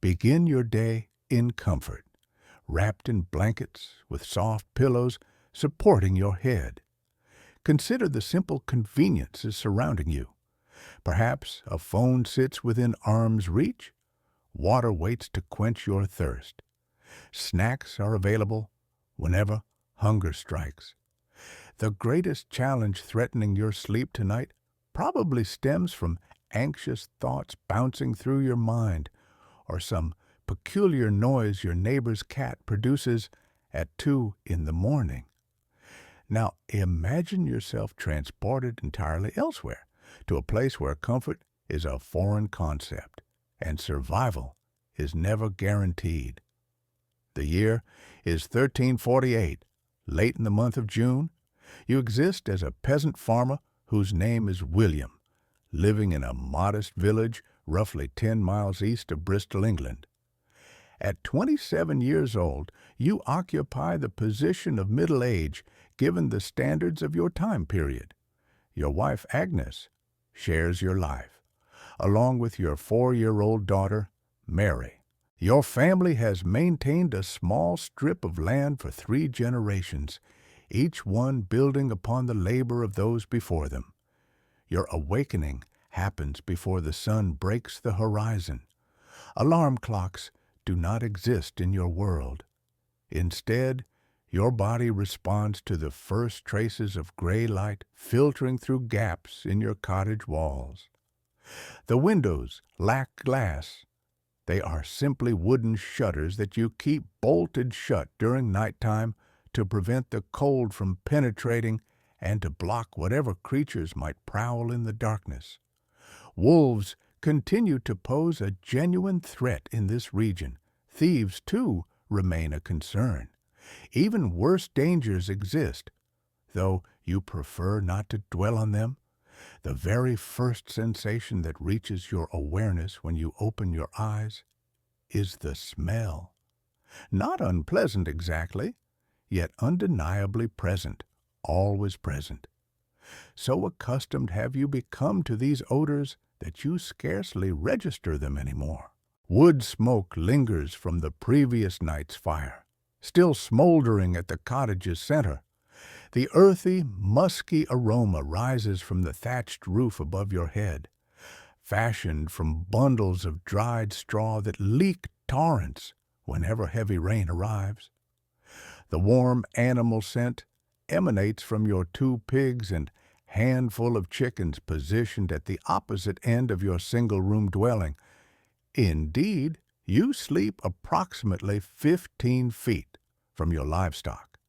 Begin your day in comfort, wrapped in blankets with soft pillows supporting your head. Consider the simple conveniences surrounding you. Perhaps a phone sits within arm's reach. Water waits to quench your thirst. Snacks are available whenever hunger strikes. The greatest challenge threatening your sleep tonight probably stems from anxious thoughts bouncing through your mind or some peculiar noise your neighbor's cat produces at 2 in the morning. Now imagine yourself transported entirely elsewhere, to a place where comfort is a foreign concept and survival is never guaranteed. The year is 1348. Late in the month of June, you exist as a peasant farmer whose name is William, living in a modest village roughly 10 miles east of Bristol, England. At 27 years old, you occupy the position of middle age given the standards of your time period. Your wife, Agnes, shares your life, along with your 4-year-old daughter, Mary. Your family has maintained a small strip of land for 3 generations, each one building upon the labor of those before them. Your awakening happens before the sun breaks the horizon. Alarm clocks do not exist in your world. Instead, your body responds to the first traces of gray light filtering through gaps in your cottage walls. The windows lack glass. They are simply wooden shutters that you keep bolted shut during nighttime to prevent the cold from penetrating and to block whatever creatures might prowl in the darkness. Wolves continue to pose a genuine threat in this region. Thieves, too, remain a concern. Even worse dangers exist, though you prefer not to dwell on them. The very first sensation that reaches your awareness when you open your eyes is the smell. Not unpleasant exactly, yet undeniably present, always present. So accustomed have you become to these odors that you scarcely register them anymore. Wood smoke lingers from the previous night's fire, still smoldering at the cottage's center. The earthy, musky aroma rises from the thatched roof above your head, fashioned from bundles of dried straw that leak torrents whenever heavy rain arrives. The warm animal scent emanates from your 2 pigs and handful of chickens positioned at the opposite end of your single-room dwelling. Indeed, you sleep approximately 15 feet from your livestock.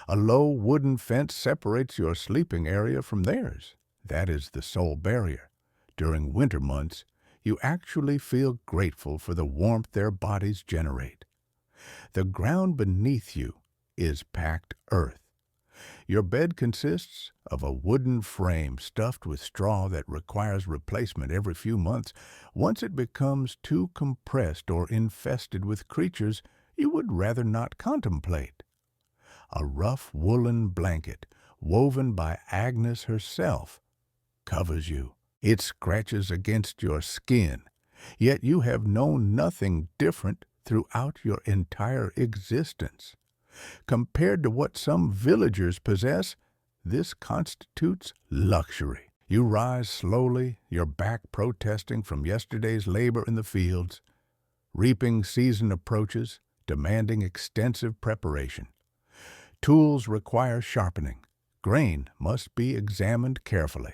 A low wooden fence separates your sleeping area from theirs. That is the sole barrier. During winter months, you actually feel grateful for the warmth their bodies generate. The ground beneath you is packed earth. Your bed consists of a wooden frame stuffed with straw that requires replacement every few months once it becomes too compressed or infested with creatures you would rather not contemplate. A rough woolen blanket, woven by Agnes herself, covers you. It scratches against your skin, yet you have known nothing different throughout your entire existence. Compared to what some villagers possess, this constitutes luxury. You rise slowly, your back protesting from yesterday's labor in the fields. Reaping season approaches, demanding extensive preparation. Tools require sharpening. Grain must be examined carefully.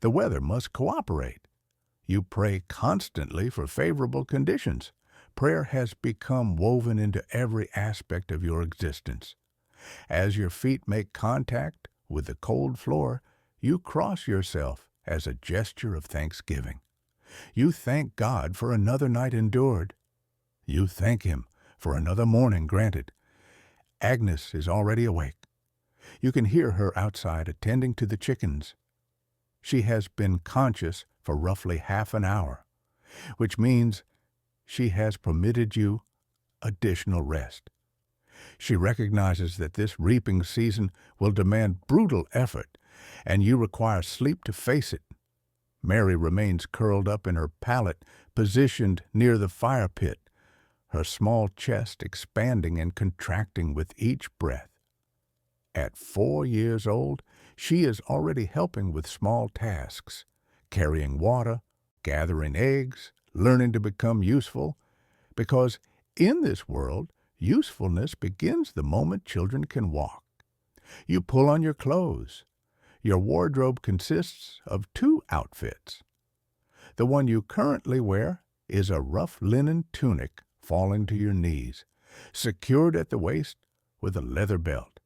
The weather must cooperate. You pray constantly for favorable conditions. Prayer has become woven into every aspect of your existence. As your feet make contact with the cold floor, you cross yourself as a gesture of thanksgiving. You thank God for another night endured. You thank Him for another morning granted. Agnes is already awake. You can hear her outside attending to the chickens. She has been conscious for roughly half an hour, which means she has permitted you additional rest. She recognizes that this reaping season will demand brutal effort, and you require sleep to face it. Mary remains curled up in her pallet, positioned near the fire pit, her small chest expanding and contracting with each breath. At 4 years old, she is already helping with small tasks, carrying water, gathering eggs, learning to become useful, because in this world, usefulness begins the moment children can walk. You pull on your clothes. Your wardrobe consists of 2 outfits. The one you currently wear is a rough linen tunic falling to your knees, secured at the waist with a leather belt.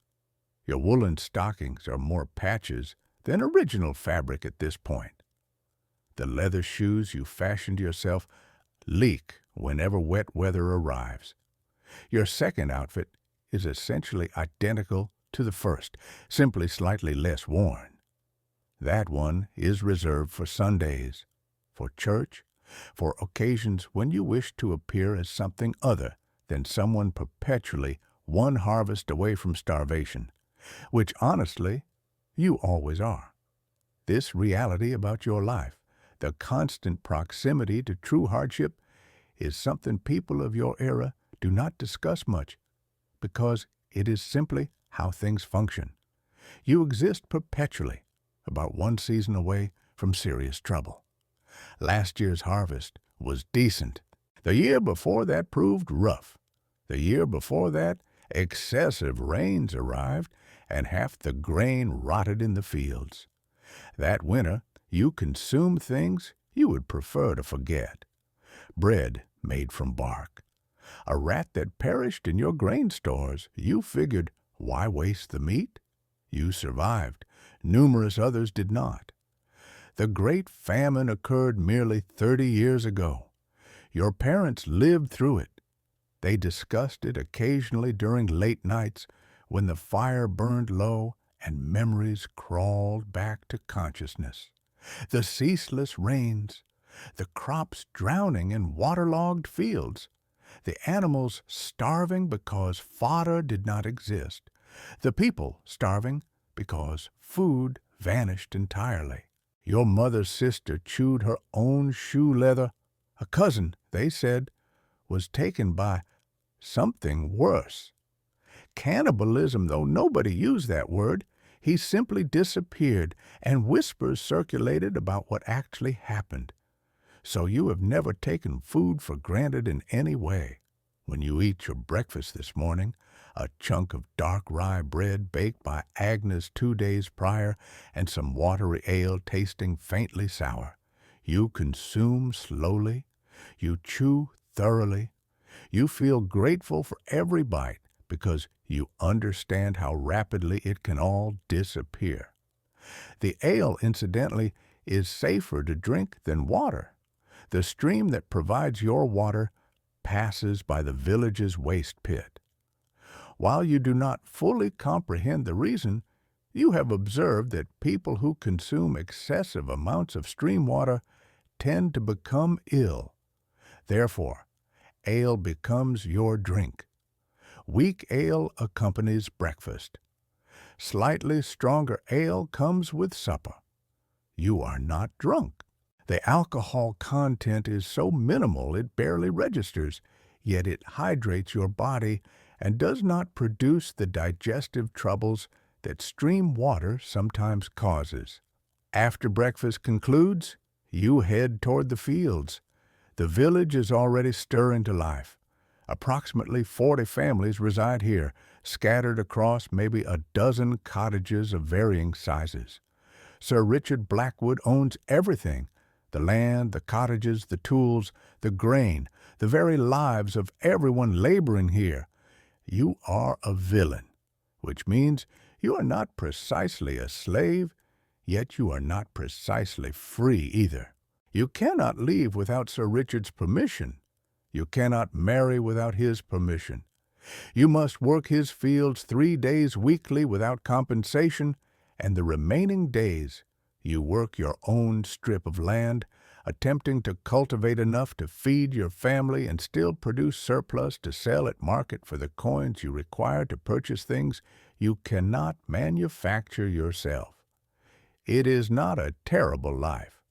Your woolen stockings are more patches than original fabric at this point. The leather shoes you fashioned yourself leak whenever wet weather arrives. Your second outfit is essentially identical to the first, simply slightly less worn. That one is reserved for Sundays, for church, for occasions when you wish to appear as something other than someone perpetually one harvest away from starvation, which honestly, you always are. This reality about your life, the constant proximity to true hardship, is something people of your era do not discuss much because it is simply how things function. You exist perpetually, about one season away from serious trouble. Last year's harvest was decent. The year before that proved rough. The year before that, excessive rains arrived and half the grain rotted in the fields. That winter, you consumed things you would prefer to forget. Bread made from bark. A rat that perished in your grain stores. You figured, why waste the meat? You survived. Numerous others did not. The Great Famine occurred merely 30 years ago. Your parents lived through it. They discussed it occasionally during late nights when the fire burned low and memories crawled back to consciousness. The ceaseless rains, the crops drowning in waterlogged fields, the animals starving because fodder did not exist, the people starving because food vanished entirely. Your mother's sister chewed her own shoe leather. A cousin, they said, was taken by something worse. Cannibalism, though nobody used that word, he simply disappeared, and whispers circulated about what actually happened. So you have never taken food for granted in any way. When you eat your breakfast this morning, a chunk of dark rye bread baked by Agnes 2 days prior and some watery ale tasting faintly sour, you consume slowly, you chew thoroughly, you feel grateful for every bite because you understand how rapidly it can all disappear. The ale, incidentally, is safer to drink than water. The stream that provides your water passes by the village's waste pit. While you do not fully comprehend the reason, you have observed that people who consume excessive amounts of stream water tend to become ill. Therefore, ale becomes your drink. Weak ale accompanies breakfast. Slightly stronger ale comes with supper. You are not drunk. The alcohol content is so minimal it barely registers, yet it hydrates your body and does not produce the digestive troubles that stream water sometimes causes. After breakfast concludes, you head toward the fields. The village is already stirring to life. Approximately 40 families reside here, scattered across maybe a dozen cottages of varying sizes. Sir Richard Blackwood owns everything: the land, the cottages, the tools, the grain, the very lives of everyone laboring here. You are a villain, which means you are not precisely a slave, yet you are not precisely free either. You cannot leave without Sir Richard's permission. You cannot marry without his permission. You must work his fields 3 days weekly without compensation, and the remaining days you work your own strip of land, attempting to cultivate enough to feed your family and still produce surplus to sell at market for the coins you require to purchase things you cannot manufacture yourself. It is not a terrible life.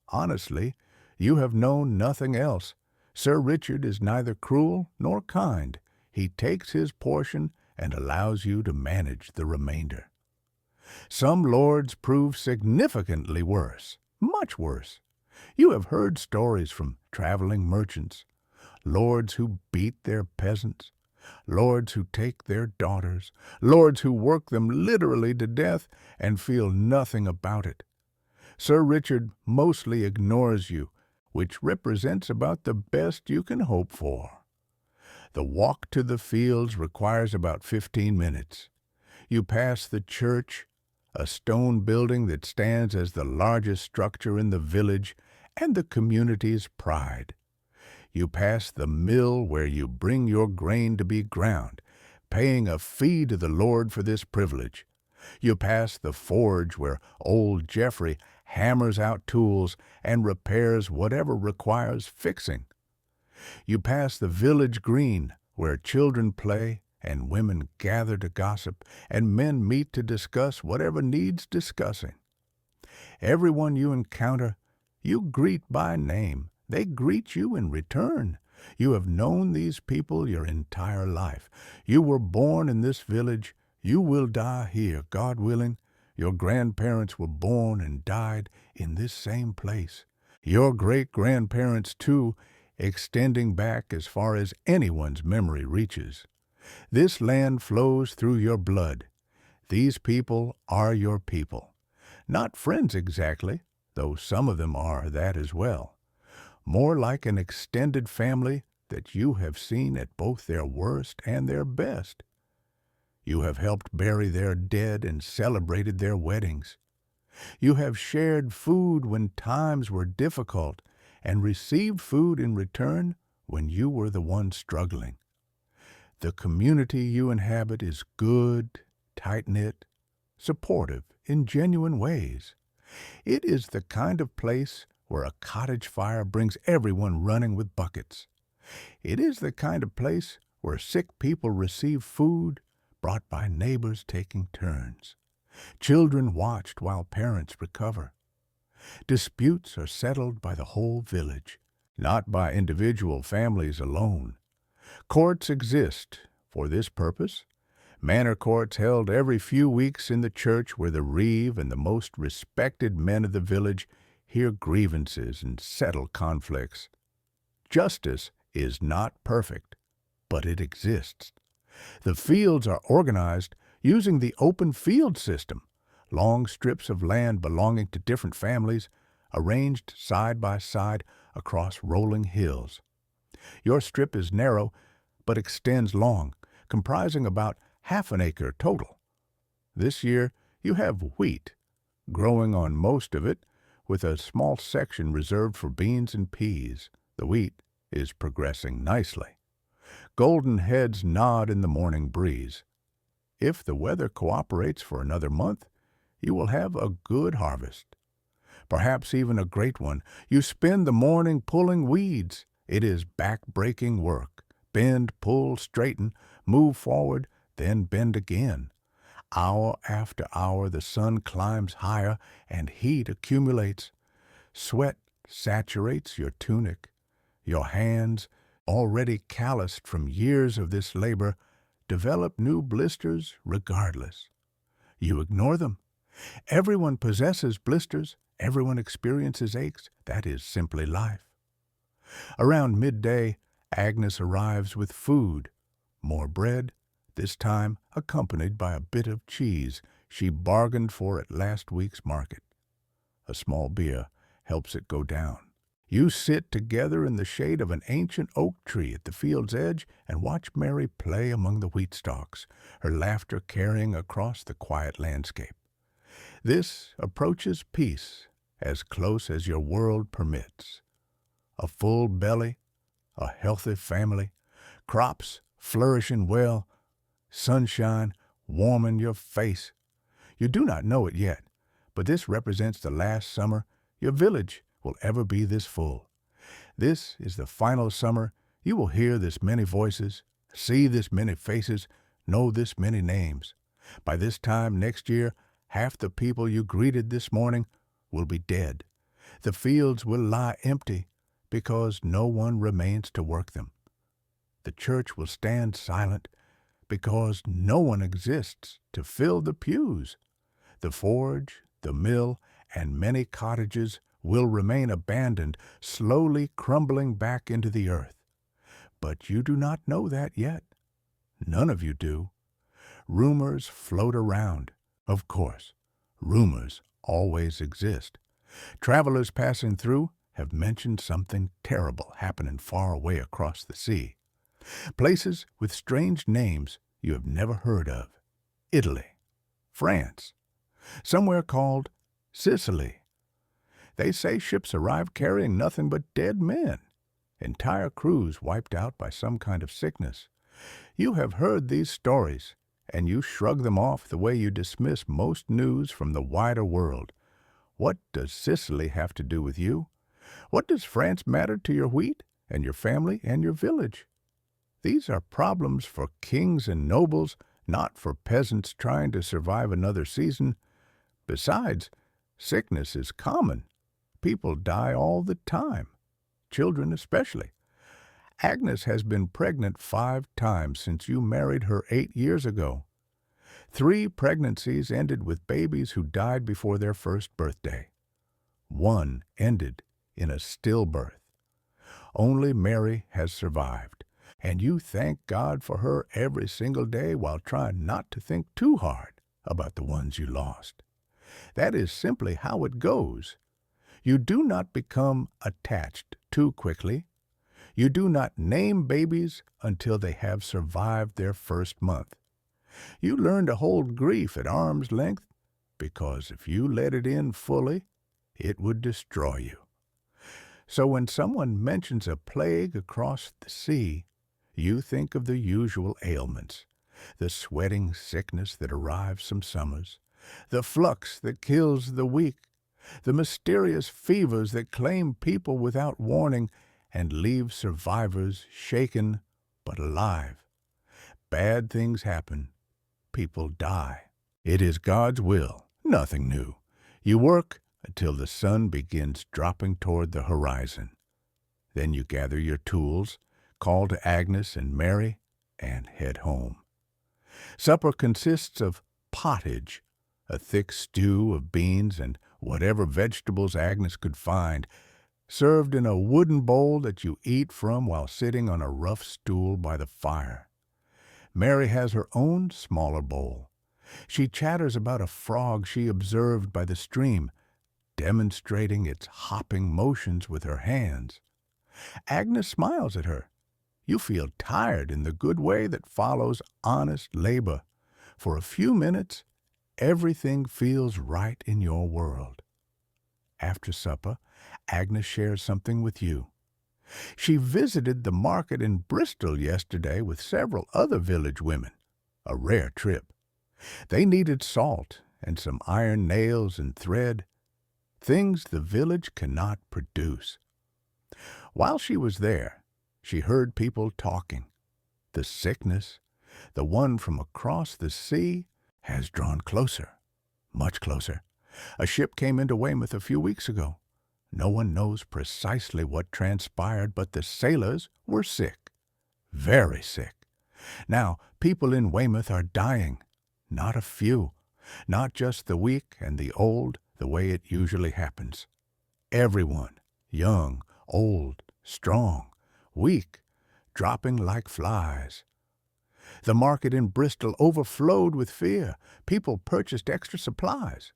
Honestly, You have known nothing else. Sir Richard is neither cruel nor kind. He takes his portion and allows you to manage the remainder. Some lords prove significantly worse, much worse. You have heard stories from traveling merchants, lords who beat their peasants, lords who take their daughters, lords who work them literally to death and feel nothing about it. Sir Richard mostly ignores you, which represents about the best you can hope for. The walk to the fields requires about 15 minutes. You pass the church, a stone building that stands as the largest structure in the village and the community's pride. You pass the mill where you bring your grain to be ground, paying a fee to the Lord for this privilege. You pass the forge where old Geoffrey hammers out tools and repairs whatever requires fixing. You pass the village green where children play and women gather to gossip and men meet to discuss whatever needs discussing. Everyone you encounter, you greet by name. They greet you in return. You have known these people your entire life. You were born in this village. You will die here, God willing. Your grandparents were born and died in this same place. Your great-grandparents, too, extending back as far as anyone's memory reaches. This land flows through your blood. These people are your people. Not friends exactly, though some of them are that as well. More like an extended family that you have seen at both their worst and their best. You have helped bury their dead and celebrated their weddings. You have shared food when times were difficult and received food in return when you were the one struggling. The community you inhabit is good, tight-knit, supportive in genuine ways. It is the kind of place where a cottage fire brings everyone running with buckets. It is the kind of place where sick people receive food brought by neighbors taking turns. Children watched while parents recover. Disputes are settled by the whole village, not by individual families alone. Courts exist for this purpose. Manor courts held every few weeks in the church where the reeve and the most respected men of the village hear grievances and settle conflicts. Justice is not perfect, but it exists. The fields are organized using the open field system, long strips of land belonging to different families, arranged side by side across rolling hills. Your strip is narrow, but extends long, comprising about half an acre total. This year you have wheat, growing on most of it, with a small section reserved for beans and peas. The wheat is progressing nicely. Golden heads nod in the morning breeze. If the weather cooperates for another month, you will have a good harvest. Perhaps even a great one. You spend the morning pulling weeds. It is back-breaking work. Bend, pull, straighten, move forward, then bend again. Hour after hour the sun climbs higher and heat accumulates. Sweat saturates your tunic. Your hands, already calloused from years of this labor, develop new blisters regardless. You ignore them. Everyone possesses blisters. Everyone experiences aches. That is simply life. Around midday, Agnes arrives with food. More bread, this time accompanied by a bit of cheese she bargained for at last week's market. A small beer helps it go down. You sit together in the shade of an ancient oak tree at the field's edge and watch Mary play among the wheat stalks, her laughter carrying across the quiet landscape. This approaches peace as close as your world permits. A full belly, a healthy family, crops flourishing well, sunshine warming your face. You do not know it yet, but this represents the last summer your village will ever be this full. This is the final summer you will hear this many voices, see this many faces, know this many names. By this time next year, half the people you greeted this morning will be dead. The fields will lie empty because no one remains to work them. The church will stand silent because no one exists to fill the pews. The forge, the mill, and many cottages will remain abandoned, slowly crumbling back into the earth. But you do not know that yet. None of you do. Rumors float around. Of course, rumors always exist. Travelers passing through have mentioned something terrible happening far away across the sea. Places with strange names you have never heard of. Italy, France, somewhere called Sicily. They say ships arrive carrying nothing but dead men. Entire crews wiped out by some kind of sickness. You have heard these stories, and you shrug them off the way you dismiss most news from the wider world. What does Sicily have to do with you? What does France matter to your wheat and your family and your village? These are problems for kings and nobles, not for peasants trying to survive another season. Besides, sickness is common. People die all the time, children especially. Agnes has been pregnant 5 times since you married her 8 years ago. 3 pregnancies ended with babies who died before their first birthday. 1 ended in a stillbirth. Only Mary has survived, and you thank God for her every single day while trying not to think too hard about the ones you lost. That is simply how it goes. You do not become attached too quickly. You do not name babies until they have survived their first month. You learn to hold grief at arm's length because if you let it in fully, it would destroy you. So when someone mentions a plague across the sea, you think of the usual ailments, the sweating sickness that arrives some summers, the flux that kills the weak, the mysterious fevers that claim people without warning and leave survivors shaken but alive. Bad things happen. People die. It is God's will, nothing new. You work until the sun begins dropping toward the horizon. Then you gather your tools, call to Agnes and Mary, and head home. Supper consists of pottage, a thick stew of beans and whatever vegetables Agnes could find, served in a wooden bowl that you eat from while sitting on a rough stool by the fire. Mary has her own smaller bowl. She chatters about a frog she observed by the stream, demonstrating its hopping motions with her hands. Agnes smiles at her. You feel tired in the good way that follows honest labor. For a few minutes, everything feels right in your world. After supper, Agnes shares something with you. She visited the market in Bristol yesterday with several other village women. A rare trip. They needed salt and some iron nails and thread, things the village cannot produce. While she was there, she heard people talking. The sickness, the one from across the sea, has drawn closer, much closer. A ship came into Weymouth a few weeks ago. No one knows precisely what transpired, but the sailors were sick, very sick. Now, people in Weymouth are dying, not a few, not just the weak and the old, the way it usually happens. Everyone, young, old, strong, weak, dropping like flies. The market in Bristol overflowed with fear. People purchased extra supplies.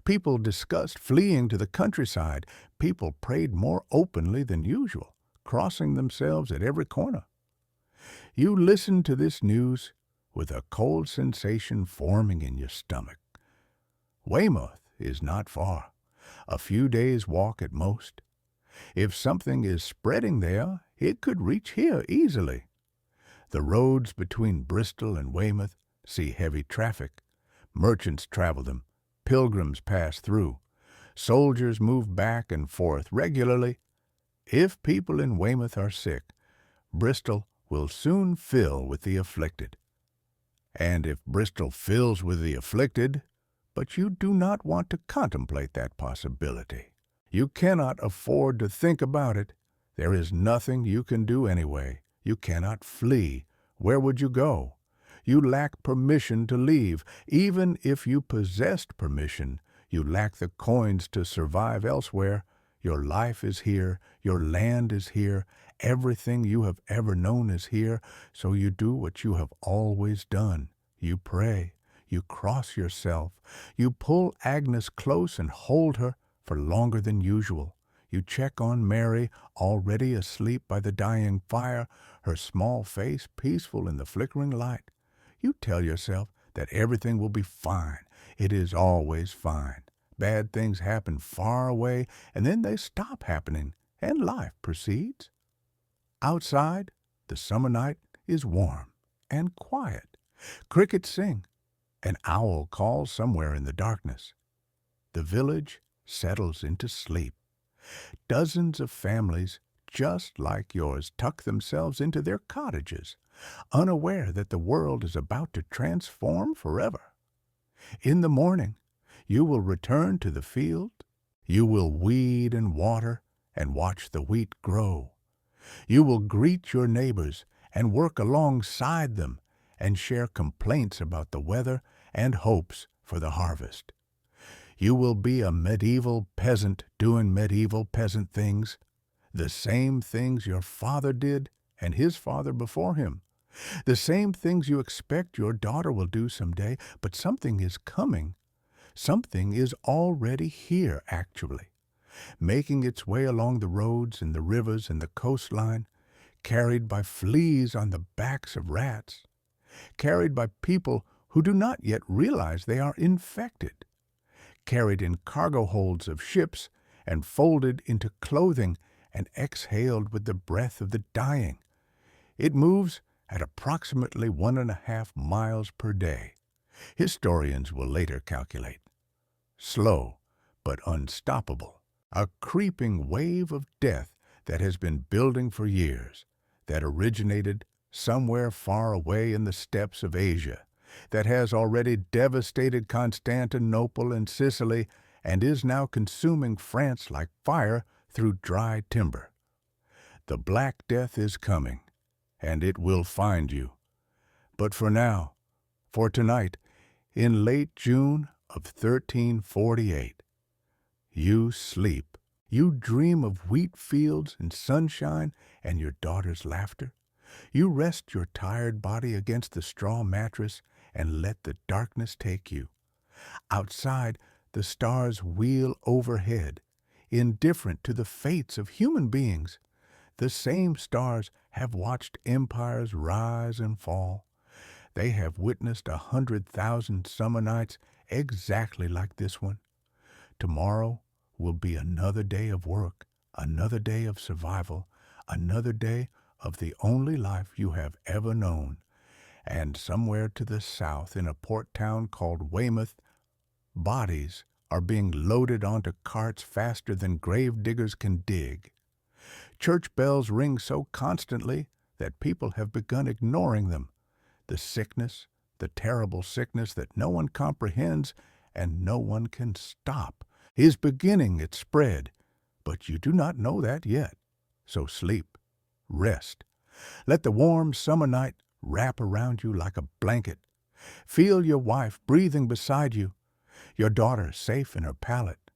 People discussed fleeing to the countryside. People prayed more openly than usual, crossing themselves at every corner. You listened to this news with a cold sensation forming in your stomach. Weymouth is not far, a few days' walk at most. If something is spreading there, it could reach here easily. The roads between Bristol and Weymouth see heavy traffic. Merchants travel them. Pilgrims pass through. Soldiers move back and forth regularly. If people in Weymouth are sick, Bristol will soon fill with the afflicted. And if Bristol fills with the afflicted, but you do not want to contemplate that possibility, You cannot afford to think about it. There is nothing you can do anyway. You cannot flee. Where would you go? You lack permission to leave. Even if you possessed permission, you lack the coins to survive elsewhere. Your life is here. Your land is here. Everything you have ever known is here. So you do what you have always done. You pray. You cross yourself. You pull Agnes close and hold her for longer than usual. You check on Mary, already asleep by the dying fire, her small face peaceful in the flickering light. You tell yourself that everything will be fine. It is always fine. Bad things happen far away, and then they stop happening, and life proceeds. Outside, the summer night is warm and quiet. Crickets sing. An owl calls somewhere in the darkness. The village settles into sleep. Dozens of families just like yours tuck themselves into their cottages, unaware that the world is about to transform forever. In the morning, you will return to the field. You will weed and water and watch the wheat grow. You will greet your neighbors and work alongside them and share complaints about the weather and hopes for the harvest. You will be a medieval peasant doing medieval peasant things, the same things your father did and his father before him, the same things you expect your daughter will do someday, but something is coming. Something is already here, actually, making its way along the roads and the rivers and the coastline, carried by fleas on the backs of rats, carried by people who do not yet realize they are infected, carried in cargo holds of ships and folded into clothing and exhaled with the breath of the dying. It moves at approximately 1.5 miles per day. Historians will later calculate. Slow, but unstoppable. A creeping wave of death that has been building for years, that originated somewhere far away in the steppes of Asia, that has already devastated Constantinople and Sicily and is now consuming France like fire through dry timber. The Black Death is coming, and it will find you. But for now, for tonight, in late June of 1348, you sleep. You dream of wheat fields and sunshine and your daughter's laughter. You rest your tired body against the straw mattress and let the darkness take you. Outside, the stars wheel overhead, indifferent to the fates of human beings. The same stars have watched empires rise and fall. They have witnessed 100,000 summer nights exactly like this one. Tomorrow will be another day of work, another day of survival, another day of the only life you have ever known. And somewhere to the south in a port town called Weymouth, bodies are being loaded onto carts faster than grave diggers can dig. Church bells ring so constantly that people have begun ignoring them. The sickness, the terrible sickness that no one comprehends and no one can stop, is beginning its spread. But you do not know that yet. So sleep, rest. Let the warm summer night wrap around you like a blanket. Feel your wife breathing beside you, your daughter safe in her pallet,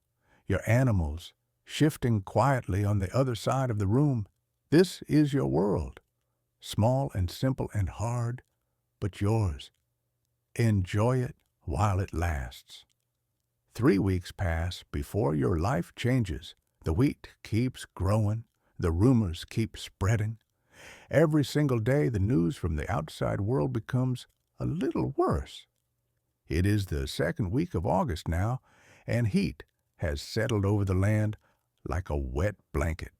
your animals shifting quietly on the other side of the room. This is your world, small and simple and hard, but yours. Enjoy it while it lasts. 3 weeks pass before your life changes. The wheat keeps growing. The rumors keep spreading. Every single day, the news from the outside world becomes a little worse. It is the second week of August now, and heat has settled over the land like a wet blanket.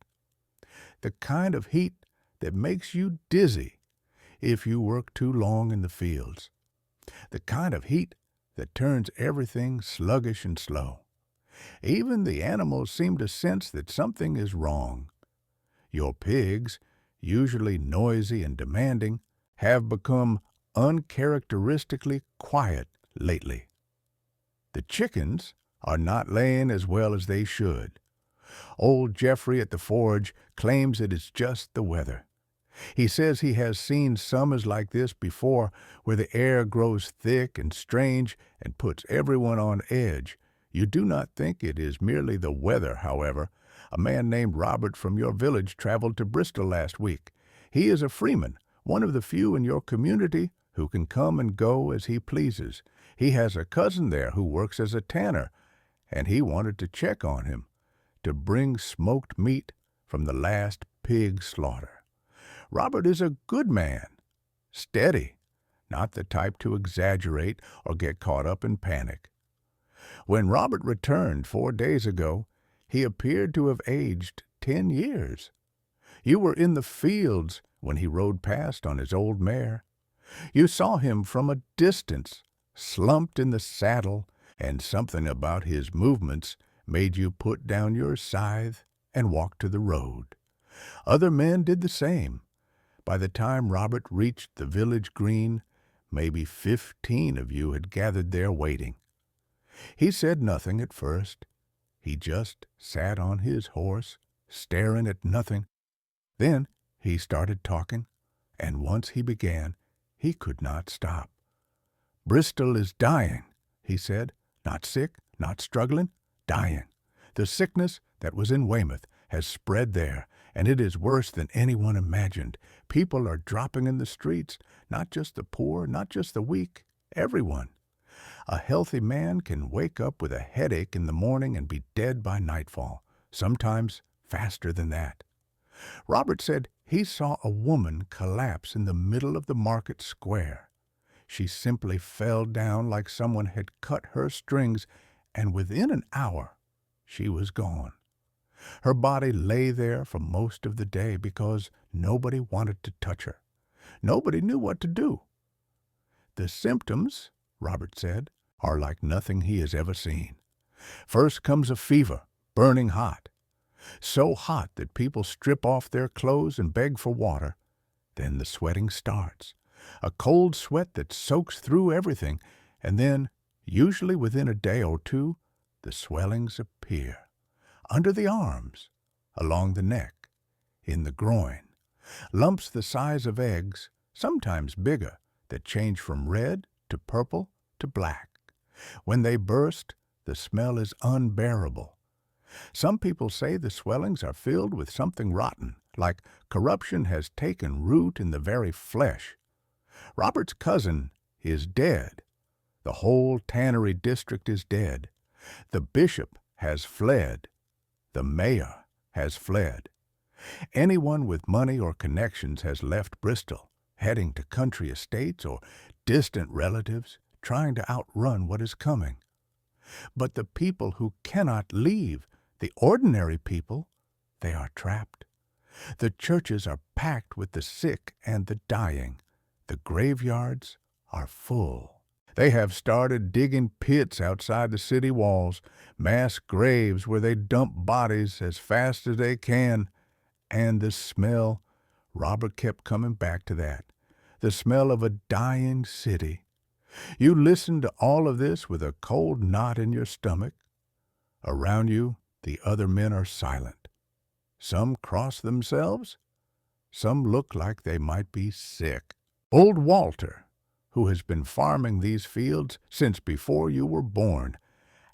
The kind of heat that makes you dizzy if you work too long in the fields. The kind of heat that turns everything sluggish and slow. Even the animals seem to sense that something is wrong. Your pigs, usually noisy and demanding, have become uncharacteristically quiet lately. The chickens are not laying as well as they should. Old Jeffrey at the forge claims it is just the weather. He says he has seen summers like this before, where the air grows thick and strange and puts everyone on edge. You do not think it is merely the weather, however. A man named Robert from your village traveled to Bristol last week. He is a freeman, one of the few in your community who can come and go as he pleases. He has a cousin there who works as a tanner, and he wanted to check on him, to bring smoked meat from the last pig slaughter. Robert is a good man, steady, not the type to exaggerate or get caught up in panic. When Robert returned 4 days ago, he appeared to have aged 10 years. You were in the fields when he rode past on his old mare. You saw him from a distance, slumped in the saddle, and something about his movements made you put down your scythe and walk to the road. Other men did the same. By the time Robert reached the village green, maybe 15 of you had gathered there waiting. He said nothing at first. He just sat on his horse, staring at nothing. Then he started talking, and once he began, he could not stop. "Bristol is dying," he said. "Not sick, not struggling, dying. The sickness that was in Weymouth has spread there, and it is worse than anyone imagined. People are dropping in the streets, not just the poor, not just the weak, everyone. A healthy man can wake up with a headache in the morning and be dead by nightfall, sometimes faster than that." Robert said he saw a woman collapse in the middle of the market square. She simply fell down like someone had cut her strings, and within an hour she was gone. Her body lay there for most of the day because nobody wanted to touch her. Nobody knew what to do. The symptoms, Robert said, are like nothing he has ever seen. First comes a fever, burning hot. So hot that people strip off their clothes and beg for water. Then the sweating starts. A cold sweat that soaks through everything, and then, usually within a day or two, the swellings appear. Under the arms, along the neck, in the groin. Lumps the size of eggs, sometimes bigger, that change from red to purple to black. When they burst, the smell is unbearable. Some people say the swellings are filled with something rotten, like corruption has taken root in the very flesh. Robert's cousin is dead. The whole tannery district is dead. The bishop has fled. The mayor has fled. Anyone with money or connections has left Bristol, heading to country estates or distant relatives, trying to outrun what is coming. But the people who cannot leave, the ordinary people, they are trapped. The churches are packed with the sick and the dying. The graveyards are full. They have started digging pits outside the city walls, mass graves where they dump bodies as fast as they can. And the smell, Robert kept coming back to that, the smell of a dying city. You listen to all of this with a cold knot in your stomach. Around you, the other men are silent. Some cross themselves. Some look like they might be sick. Old Walter, who has been farming these fields since before you were born,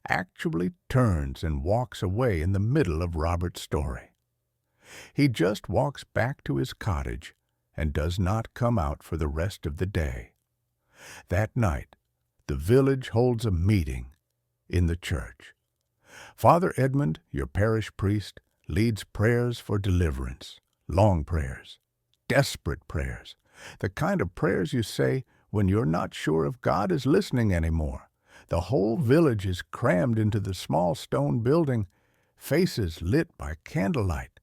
actually turns and walks away in the middle of Robert's story. He just walks back to his cottage and does not come out for the rest of the day. That night, the village holds a meeting in the church. Father Edmund, your parish priest, leads prayers for deliverance, long prayers, desperate prayers, the kind of prayers you say when you're not sure if God is listening anymore. The whole village is crammed into the small stone building, faces lit by candlelight,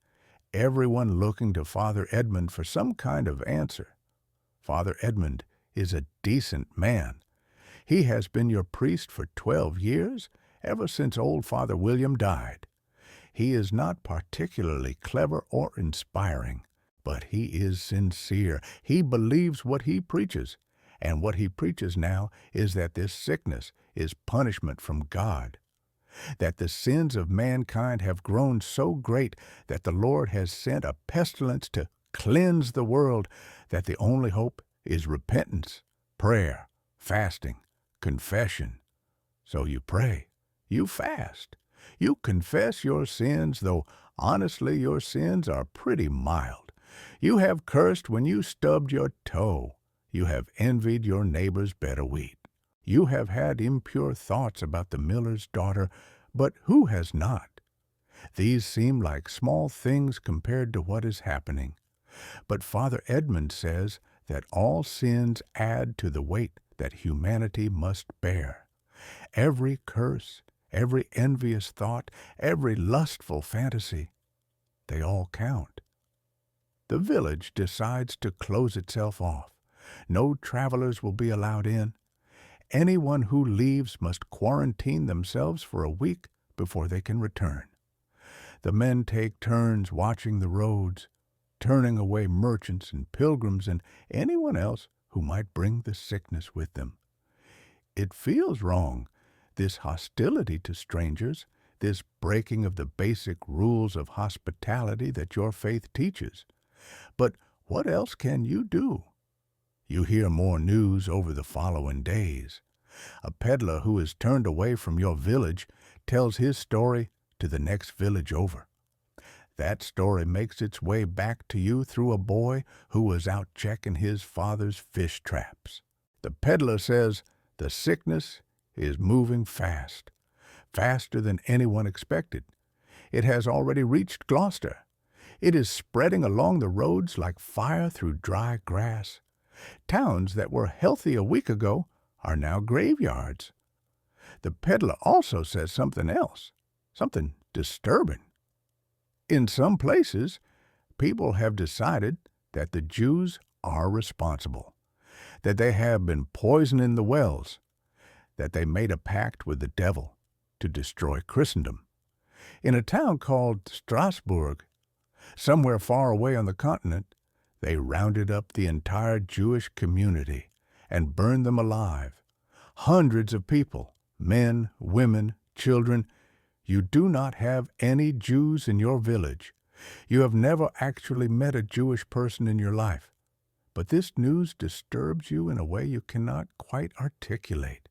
everyone looking to Father Edmund for some kind of answer. Father Edmund is a decent man. He has been your priest for 12 years, ever since old Father William died. He is not particularly clever or inspiring, but he is sincere. He believes what he preaches, and what he preaches now is that this sickness is punishment from God. that the sins of mankind have grown so great that the Lord has sent a pestilence to cleanse the world, that the only hope is repentance, prayer, fasting, confession. So you pray, you fast, you confess your sins, though honestly your sins are pretty mild. You have cursed when you stubbed your toe. You have envied your neighbor's better wheat. You have had impure thoughts about the miller's daughter, but who has not? These seem like small things compared to what is happening. But Father Edmund says that all sins add to the weight that humanity must bear. Every curse, every envious thought, every lustful fantasy, they all count. The village decides to close itself off. No travelers will be allowed in. Anyone who leaves must quarantine themselves for a week before they can return. The men take turns watching the roads, turning away merchants and pilgrims and anyone else who might bring the sickness with them. It feels wrong, this hostility to strangers, this breaking of the basic rules of hospitality that your faith teaches. But what else can you do? You hear more news over the following days. A peddler who is turned away from your village tells his story to the next village over. That story makes its way back to you through a boy who was out checking his father's fish traps. The peddler says the sickness is moving fast, faster than anyone expected. It has already reached Gloucester. It is spreading along the roads like fire through dry grass. Towns that were healthy a week ago are now graveyards. The peddler also says something else, something disturbing. In some places, people have decided that the Jews are responsible, that they have been poisoning the wells, that they made a pact with the devil to destroy Christendom. In a town called Strasbourg, somewhere far away on the continent, they rounded up the entire Jewish community and burned them alive. Hundreds of people, men, women, children. You do not have any Jews in your village. You have never actually met a Jewish person in your life. But this news disturbs you in a way you cannot quite articulate.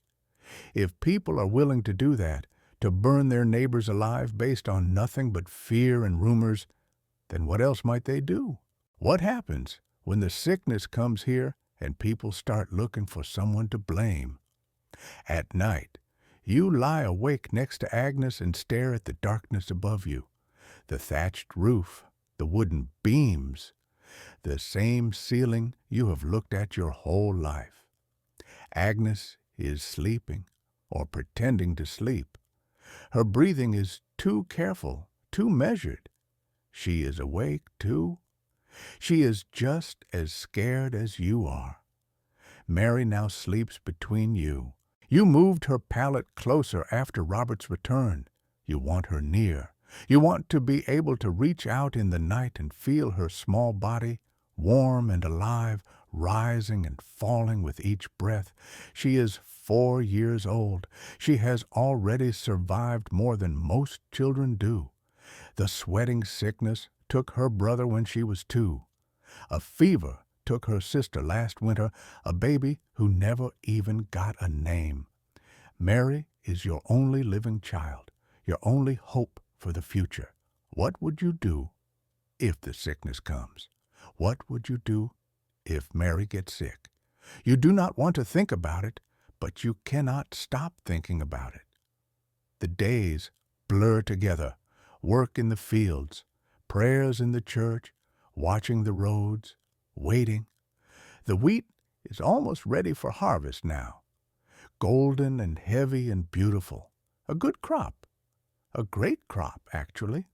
If people are willing to do that, to burn their neighbors alive based on nothing but fear and rumors, then what else might they do? What happens when the sickness comes here and people start looking for someone to blame? At night, you lie awake next to Agnes and stare at the darkness above you, the thatched roof, the wooden beams, the same ceiling you have looked at your whole life. Agnes is sleeping or pretending to sleep. Her breathing is too careful, too measured. She is awake, too. She is just as scared as you are. Mary now sleeps between you. You moved her pallet closer after Robert's return. You want her near. You want to be able to reach out in the night and feel her small body, warm and alive, rising and falling with each breath. She is 4 years old. She has already survived more than most children do. The sweating sickness took her brother when she was 2. A fever took her sister last winter, a baby who never even got a name. Mary is your only living child, your only hope for the future. What would you do if the sickness comes? What would you do if Mary gets sick? You do not want to think about it, but you cannot stop thinking about it. The days blur together, work in the fields, prayers in the church, watching the roads, waiting. The wheat is almost ready for harvest now. Golden and heavy and beautiful. A good crop. A great crop, actually.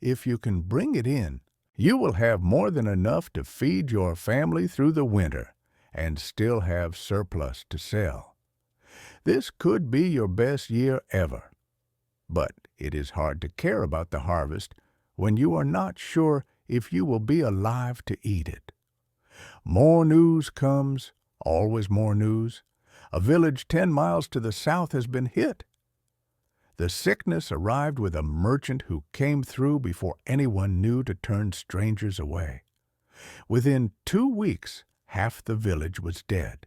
If you can bring it in, you will have more than enough to feed your family through the winter and still have surplus to sell. This could be your best year ever. But it is hard to care about the harvest when you are not sure if you will be alive to eat it. More news comes, always more news. A village 10 miles to the south has been hit. The sickness arrived with a merchant who came through before anyone knew to turn strangers away. Within 2 weeks, half the village was dead.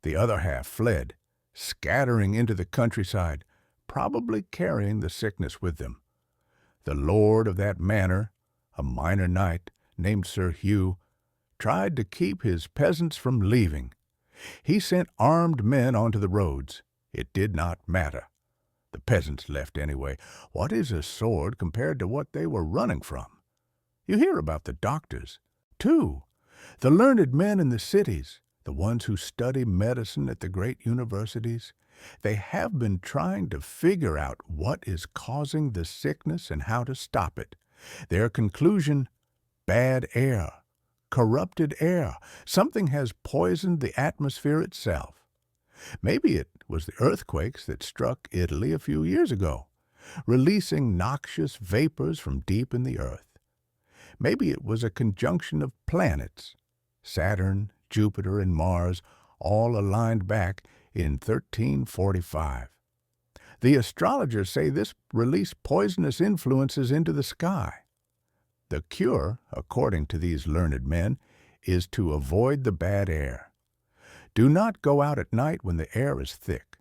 The other half fled, scattering into the countryside, probably carrying the sickness with them. The lord of that manor, a minor knight named Sir Hugh, tried to keep his peasants from leaving. He sent armed men onto the roads. It did not matter. The peasants left anyway. What is a sword compared to what they were running from? You hear about the doctors, too. The learned men in the cities, the ones who study medicine at the great universities. They have been trying to figure out what is causing the sickness and how to stop it. Their conclusion: bad air, corrupted air. Something has poisoned the atmosphere itself. Maybe it was the earthquakes that struck Italy a few years ago, releasing noxious vapors from deep in the earth. Maybe it was a conjunction of planets, Saturn, Jupiter, and Mars, all aligned back in 1345. The astrologers say this released poisonous influences into the sky. The cure, according to these learned men, is to avoid the bad air. Do not go out at night when the air is thick.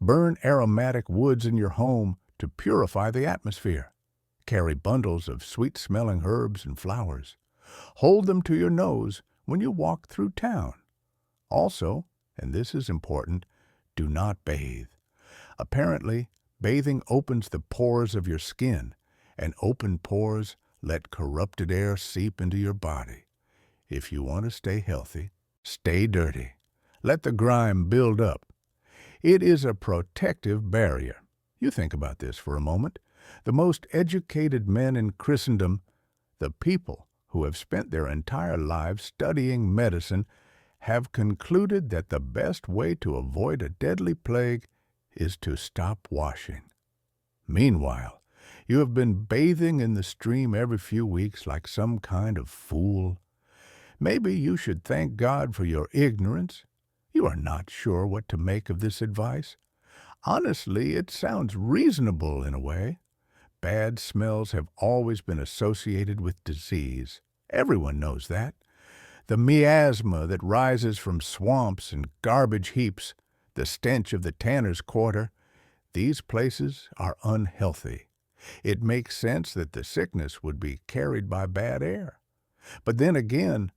Burn aromatic woods in your home to purify the atmosphere. Carry bundles of sweet-smelling herbs and flowers. Hold them to your nose when you walk through town. Also, and this is important, do not bathe. Apparently, bathing opens the pores of your skin, and open pores let corrupted air seep into your body. If you want to stay healthy, stay dirty. Let the grime build up. It is a protective barrier. You think about this for a moment. The most educated men in Christendom, the people who have spent their entire lives studying medicine, have concluded that the best way to avoid a deadly plague is to stop washing. Meanwhile, you have been bathing in the stream every few weeks like some kind of fool. Maybe you should thank God for your ignorance. You are not sure what to make of this advice. Honestly, it sounds reasonable in a way. Bad smells have always been associated with disease. Everyone knows that. The miasma that rises from swamps and garbage heaps, the stench of the tanner's quarter, these places are unhealthy. It makes sense that the sickness would be carried by bad air. But then again,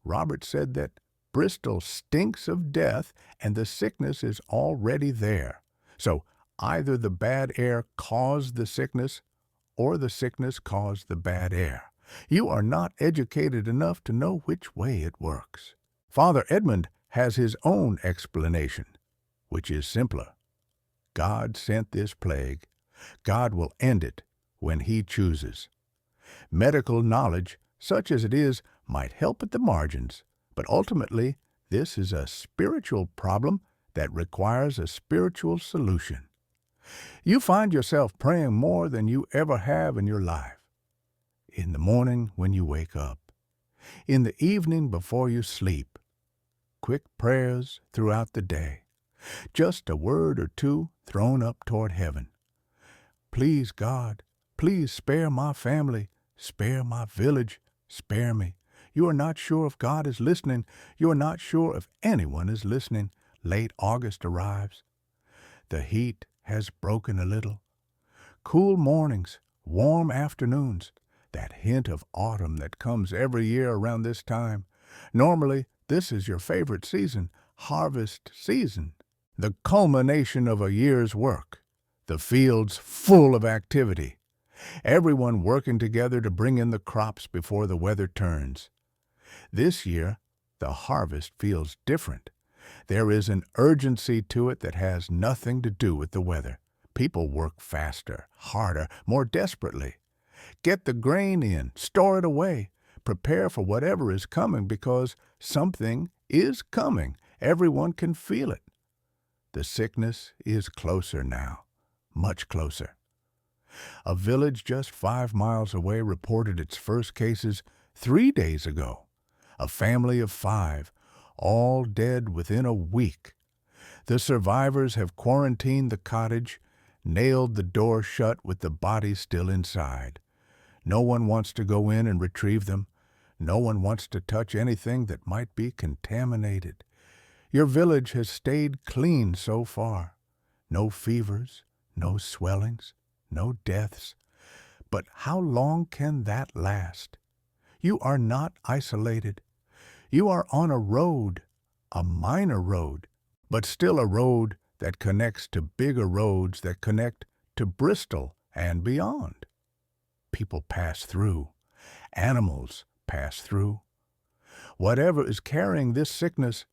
Robert said that Bristol stinks of death and the sickness is already there. So either the bad air caused the sickness or the sickness caused the bad air. You are not educated enough to know which way it works. Father Edmund has his own explanation, which is simpler. God sent this plague. God will end it when He chooses. Medical knowledge, such as it is, might help at the margins, but ultimately, this is a spiritual problem that requires a spiritual solution. You find yourself praying more than you ever have in your life. In the morning when you wake up. In the evening before you sleep. Quick prayers throughout the day. Just a word or two thrown up toward heaven. Please, God, please spare my family, spare my village, spare me. You are not sure if God is listening. You are not sure if anyone is listening. Late August arrives. The heat has broken a little. Cool mornings, warm afternoons, that hint of autumn that comes every year around this time. Normally, this is your favorite season, harvest season, the culmination of a year's work, the fields full of activity, everyone working together to bring in the crops before the weather turns. This year, the harvest feels different. There is an urgency to it that has nothing to do with the weather. People work faster, harder, more desperately. Get the grain in, store it away, prepare for whatever is coming because something is coming. Everyone can feel it. The sickness is closer now, much closer. A village just 5 miles away reported its first cases 3 days ago. A family of 5, all dead within a week. The survivors have quarantined the cottage. nailed the door shut with the bodies still inside. No one wants to go in and retrieve them. No one wants to touch anything that might be contaminated. Your village has stayed clean so far. No fevers, no swellings, no deaths. But how long can that last? You are not isolated. You are on a road, a minor road, but still a road that connects to bigger roads that connect to Bristol and beyond. People pass through. Animals pass through. Whatever is carrying this sickness,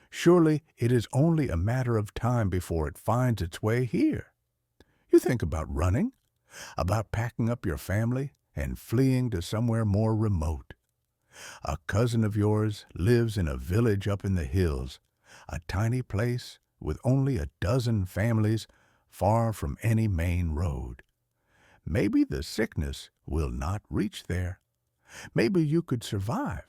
surely it is only a matter of time before it finds its way here. You think about running, about packing up your family and fleeing to somewhere more remote. A cousin of yours lives in a village up in the hills, a tiny place with only a dozen families far from any main road. Maybe the sickness will not reach there. Maybe you could survive,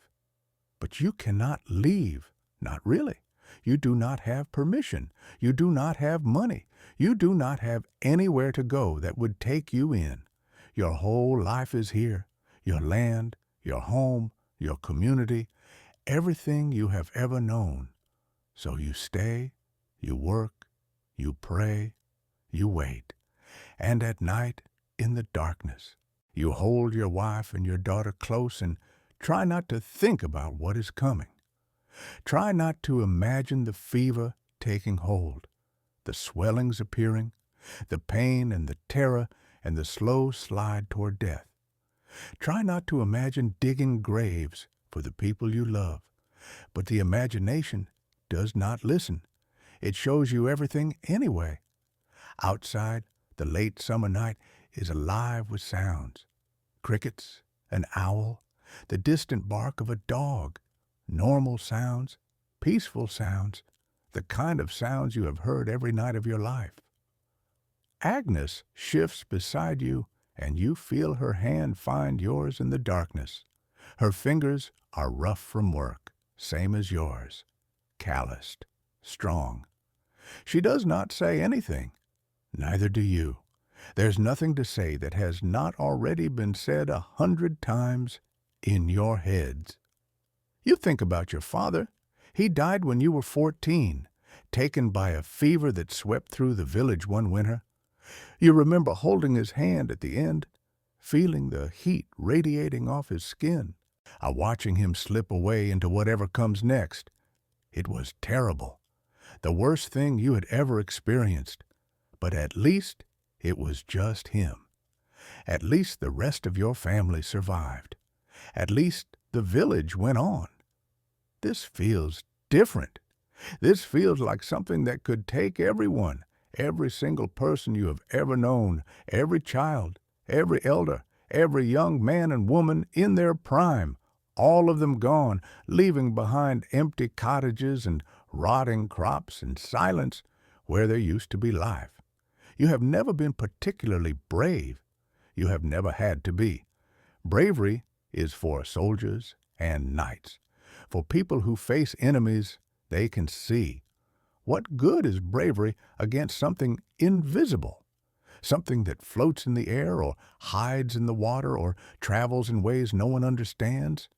but you cannot leave. Not really. You do not have permission. You do not have money. You do not have anywhere to go that would take you in. Your whole life is here. Your land, your home, your community, everything you have ever known. So you stay, you work, you pray, you wait. And at night, in the darkness, you hold your wife and your daughter close and try not to think about what is coming. Try not to imagine the fever taking hold, the swellings appearing, the pain and the terror and the slow slide toward death. Try not to imagine digging graves for the people you love, but the imagination does not listen. It shows you everything anyway. Outside, the late summer night is alive with sounds. Crickets, an owl, the distant bark of a dog, normal sounds, peaceful sounds, the kind of sounds you have heard every night of your life. Agnes shifts beside you, and you feel her hand find yours in the darkness. Her fingers are rough from work, same as yours, calloused, strong. She does not say anything. Neither do you. There's nothing to say that has not already been said 100 times in your heads. You think about your father. He died when you were 14, taken by a fever that swept through the village one winter. You remember holding his hand at the end, feeling the heat radiating off his skin, watching him slip away into whatever comes next. It was terrible, the worst thing you had ever experienced, but at least it was just him. At least the rest of your family survived. At least the village went on. This feels different. This feels like something that could take everyone, every single person you have ever known, every child, every elder, every young man and woman in their prime, all of them gone, leaving behind empty cottages and rotting crops and silence where there used to be life. You have never been particularly brave. You have never had to be. Bravery is for soldiers and knights, for people who face enemies they can see. What good is bravery against something invisible? Something that floats in the air or hides in the water or travels in ways no one understands?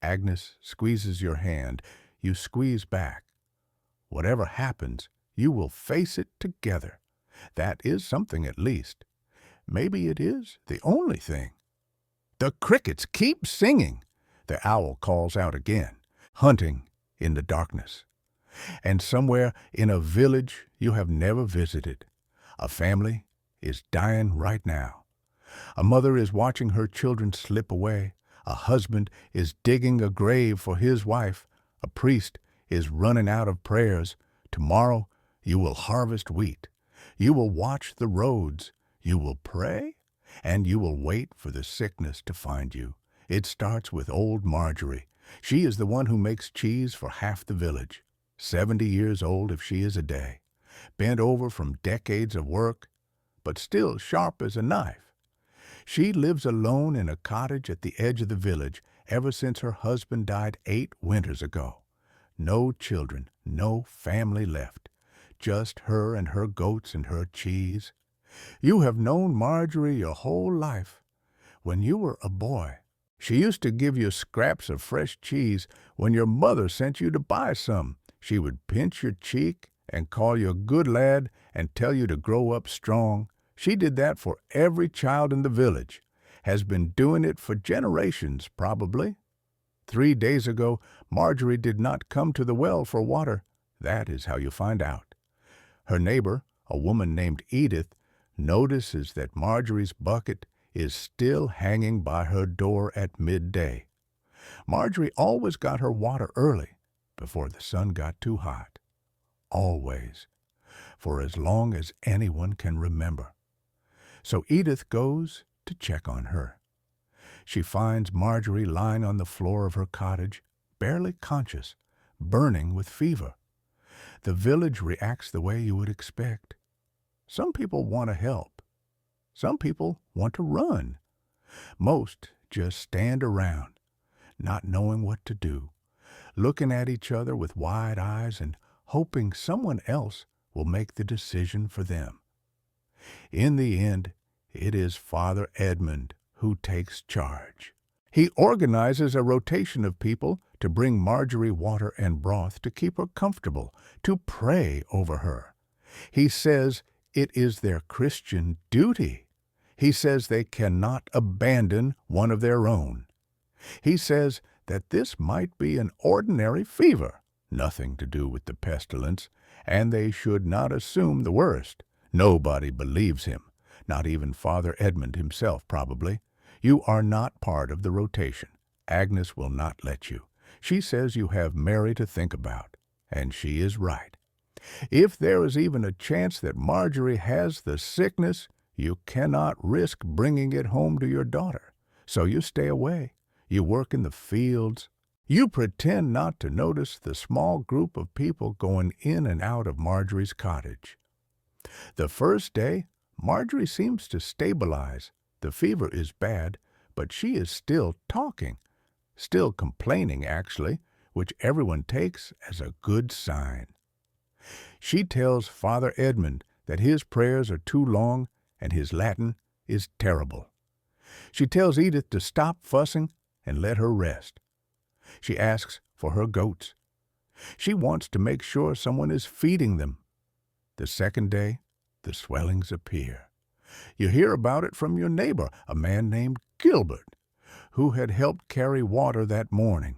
Agnes squeezes your hand. You squeeze back. Whatever happens, you will face it together. That is something at least. Maybe it is the only thing. The crickets keep singing. The owl calls out again, hunting in the darkness. And somewhere in a village you have never visited, a family is dying right now. A mother is watching her children slip away. A husband is digging a grave for his wife. A priest is running out of prayers. Tomorrow you will harvest wheat. You will watch the roads. You will pray, and you will wait for the sickness to find you. It starts with old Marjorie. She is the one who makes cheese for half the village. 70 years old if she is a day. Bent over from decades of work, but still sharp as a knife. She lives alone in a cottage at the edge of the village ever since her husband died 8 winters ago. No children, no family left. Just her and her goats and her cheese. You have known Marjorie your whole life. When you were a boy, she used to give you scraps of fresh cheese when your mother sent you to buy some. She would pinch your cheek and call you a good lad and tell you to grow up strong. She did that for every child in the village. Has been doing it for generations, probably. 3 days ago, Marjorie did not come to the well for water. That is how you find out. Her neighbor, a woman named Edith, notices that Marjorie's bucket is still hanging by her door at midday. Marjorie always got her water early, before the sun got too hot. Always, for as long as anyone can remember. So Edith goes to check on her. She finds Marjorie lying on the floor of her cottage, barely conscious, burning with fever. The village reacts the way you would expect. Some people want to help. Some people want to run. Most just stand around, not knowing what to do, looking at each other with wide eyes and hoping someone else will make the decision for them. In the end, it is Father Edmund who takes charge. He organizes a rotation of people to bring Marjorie water and broth to keep her comfortable, to pray over her. He says it is their Christian duty. He says they cannot abandon one of their own. He says that this might be an ordinary fever, nothing to do with the pestilence, and they should not assume the worst. Nobody believes him, not even Father Edmund himself, probably. You are not part of the rotation. Agnes will not let you. She says you have Mary to think about, and she is right. If there is even a chance that Marjorie has the sickness, you cannot risk bringing it home to your daughter. So you stay away. You work in the fields. You pretend not to notice the small group of people going in and out of Marjorie's cottage. The first day, Marjorie seems to stabilize. The fever is bad, but she is still talking, still complaining, actually, which everyone takes as a good sign. She tells Father Edmund that his prayers are too long and his Latin is terrible. She tells Edith to stop fussing and let her rest. She asks for her goats. She wants to make sure someone is feeding them. The second day, the swellings appear. You hear about it from your neighbor, a man named Gilbert, who had helped carry water that morning.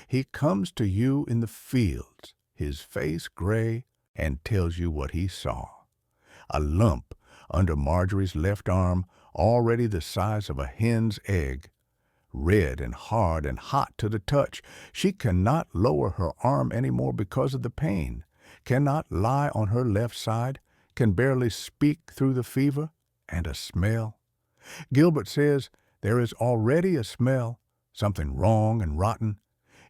He comes to you in the fields, his face gray, and tells you what he saw. A lump under Marjorie's left arm, already the size of a hen's egg. Red and hard and hot to the touch. She cannot lower her arm anymore because of the pain, cannot lie on her left side, can barely speak through the fever, and a smell. Gilbert says there is already a smell, something wrong and rotten,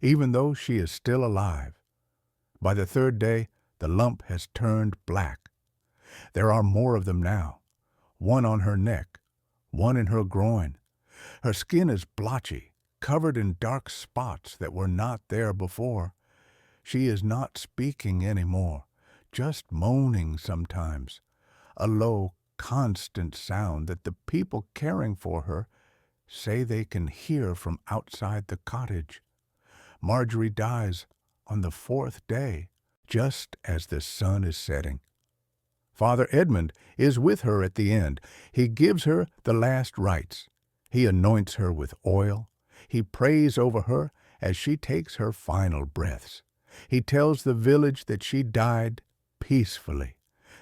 even though she is still alive. By the third day, the lump has turned black. There are more of them now, one on her neck, one in her groin. Her skin is blotchy, covered in dark spots that were not there before. She is not speaking anymore, just moaning sometimes, a low, constant sound that the people caring for her say they can hear from outside the cottage. Marjorie dies on the fourth day, just as the sun is setting. Father Edmund is with her at the end. He gives her the last rites. He anoints her with oil. He prays over her as she takes her final breaths. He tells the village that she died peacefully,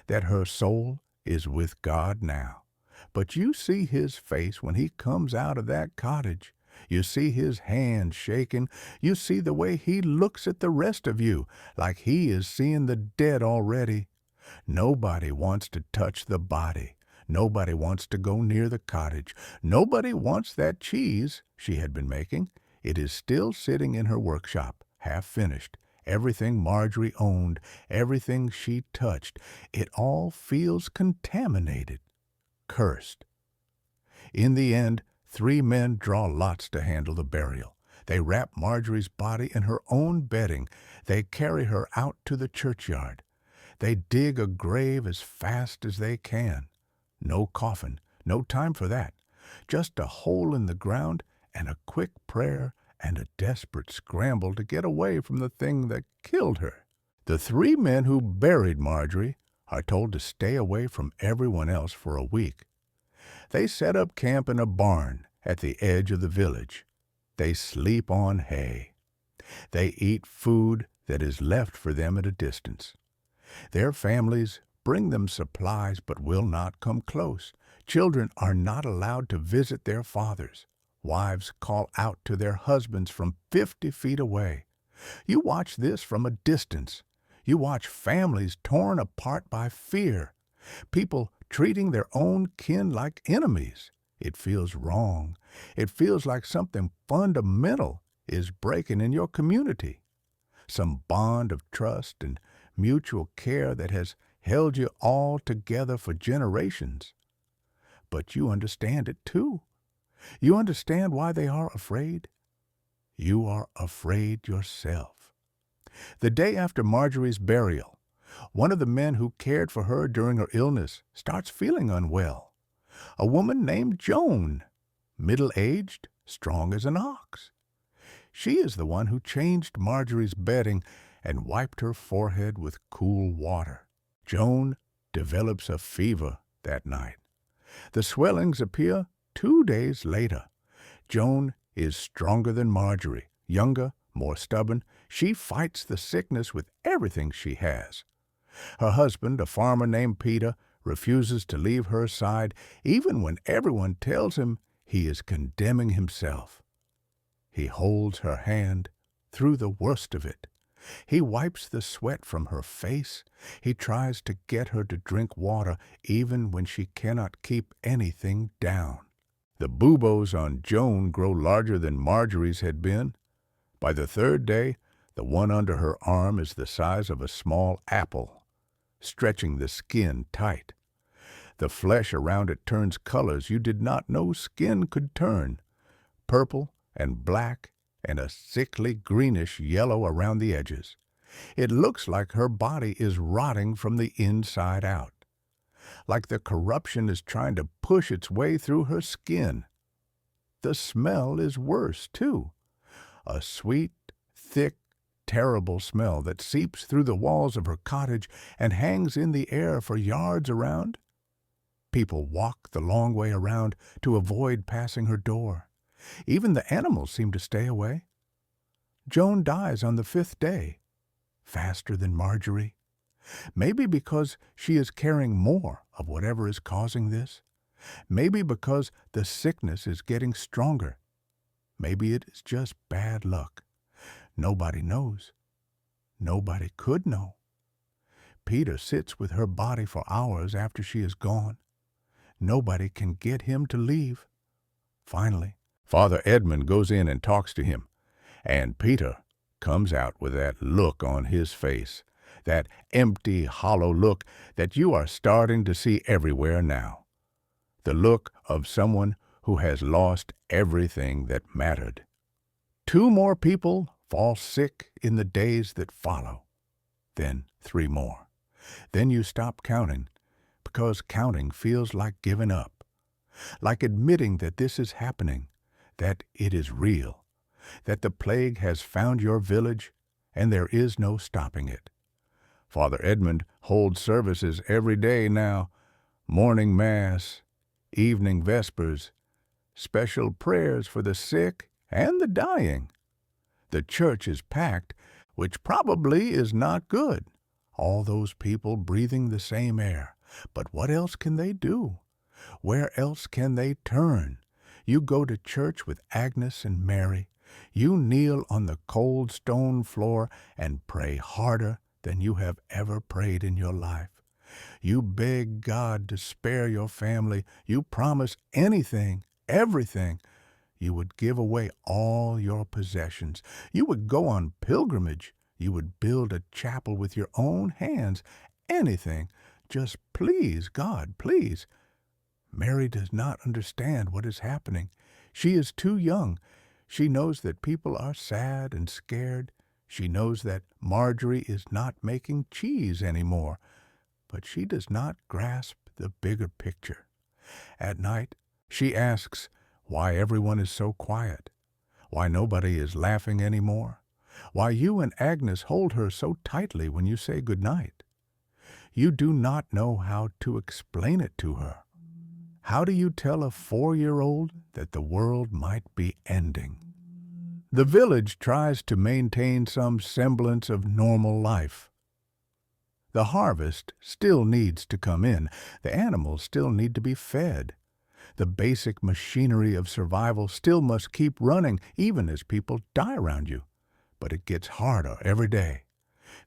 that her soul is with God now. But you see his face when he comes out of that cottage. You see his hand shaking. You see the way he looks at the rest of you, like he is seeing the dead already. Nobody wants to touch the body. Nobody wants to go near the cottage. Nobody wants that cheese she had been making. It is still sitting in her workshop, half finished. Everything Marjorie owned, everything she touched, it all feels contaminated, cursed. In the end, 3 men draw lots to handle the burial. They wrap Marjorie's body in her own bedding. They carry her out to the churchyard. They dig a grave as fast as they can. No coffin, no time for that. Just a hole in the ground and a quick prayer and a desperate scramble to get away from the thing that killed her. The three men who buried Marjorie are told to stay away from everyone else for a week. They set up camp in a barn at the edge of the village. They sleep on hay. They eat food that is left for them at a distance. Their families bring them supplies but will not come close. Children are not allowed to visit their fathers. Wives call out to their husbands from 50 feet away. You watch this from a distance. You watch families torn apart by fear, people treating their own kin like enemies. It feels wrong. It feels like something fundamental is breaking in your community. Some bond of trust and mutual care that has held you all together for generations. But you understand it too. You understand why they are afraid. You are afraid yourself. The day after Marjorie's burial, one of the men who cared for her during her illness starts feeling unwell. A woman named Joan, middle-aged, strong as an ox. She is the one who changed Marjorie's bedding and wiped her forehead with cool water. Joan develops a fever that night. The swellings appear 2 days later. Joan is stronger than Marjorie, younger, more stubborn. She fights the sickness with everything she has. Her husband, a farmer named Peter, refuses to leave her side, even when everyone tells him he is condemning himself. He holds her hand through the worst of it. He wipes the sweat from her face. He tries to get her to drink water even when she cannot keep anything down. The buboes on Joan grow larger than Marjorie's had been. By the third day, the one under her arm is the size of a small apple, stretching the skin tight. The flesh around it turns colors you did not know skin could turn, purple and black and a sickly greenish yellow around the edges. It looks like her body is rotting from the inside out, like the corruption is trying to push its way through her skin. The smell is worse, too. A sweet, thick, terrible smell that seeps through the walls of her cottage and hangs in the air for yards around. People walk the long way around to avoid passing her door. Even the animals seem to stay away. Joan dies on the 5th day, faster than Marjorie. Maybe because she is carrying more of whatever is causing this. Maybe because the sickness is getting stronger. Maybe it is just bad luck. Nobody knows. Nobody could know. Peter sits with her body for hours after she is gone. Nobody can get him to leave. Finally, Father Edmund goes in and talks to him, and Peter comes out with that look on his face, that empty, hollow look that you are starting to see everywhere now. The look of someone who has lost everything that mattered. 2 more people fall sick in the days that follow. Then 3 more. Then you stop counting, because counting feels like giving up, like admitting that this is happening, that it is real, that the plague has found your village and there is no stopping it. Father Edmund holds services every day now, morning mass, evening vespers, special prayers for the sick and the dying. The church is packed, which probably is not good. All those people breathing the same air. But what else can they do? Where else can they turn? You go to church with Agnes and Mary. You kneel on the cold stone floor and pray harder than you have ever prayed in your life. You beg God to spare your family. You promise anything, everything. You would give away all your possessions. You would go on pilgrimage. You would build a chapel with your own hands. Anything. Just please, God, please. Mary does not understand what is happening. She is too young. She knows that people are sad and scared. She knows that Marjorie is not making cheese anymore. But she does not grasp the bigger picture. At night, she asks why everyone is so quiet, why nobody is laughing anymore, why you and Agnes hold her so tightly when you say good night. You do not know how to explain it to her. How do you tell a 4-year-old that the world might be ending? The village tries to maintain some semblance of normal life. The harvest still needs to come in. The animals still need to be fed. The basic machinery of survival still must keep running even as people die around you. But it gets harder every day.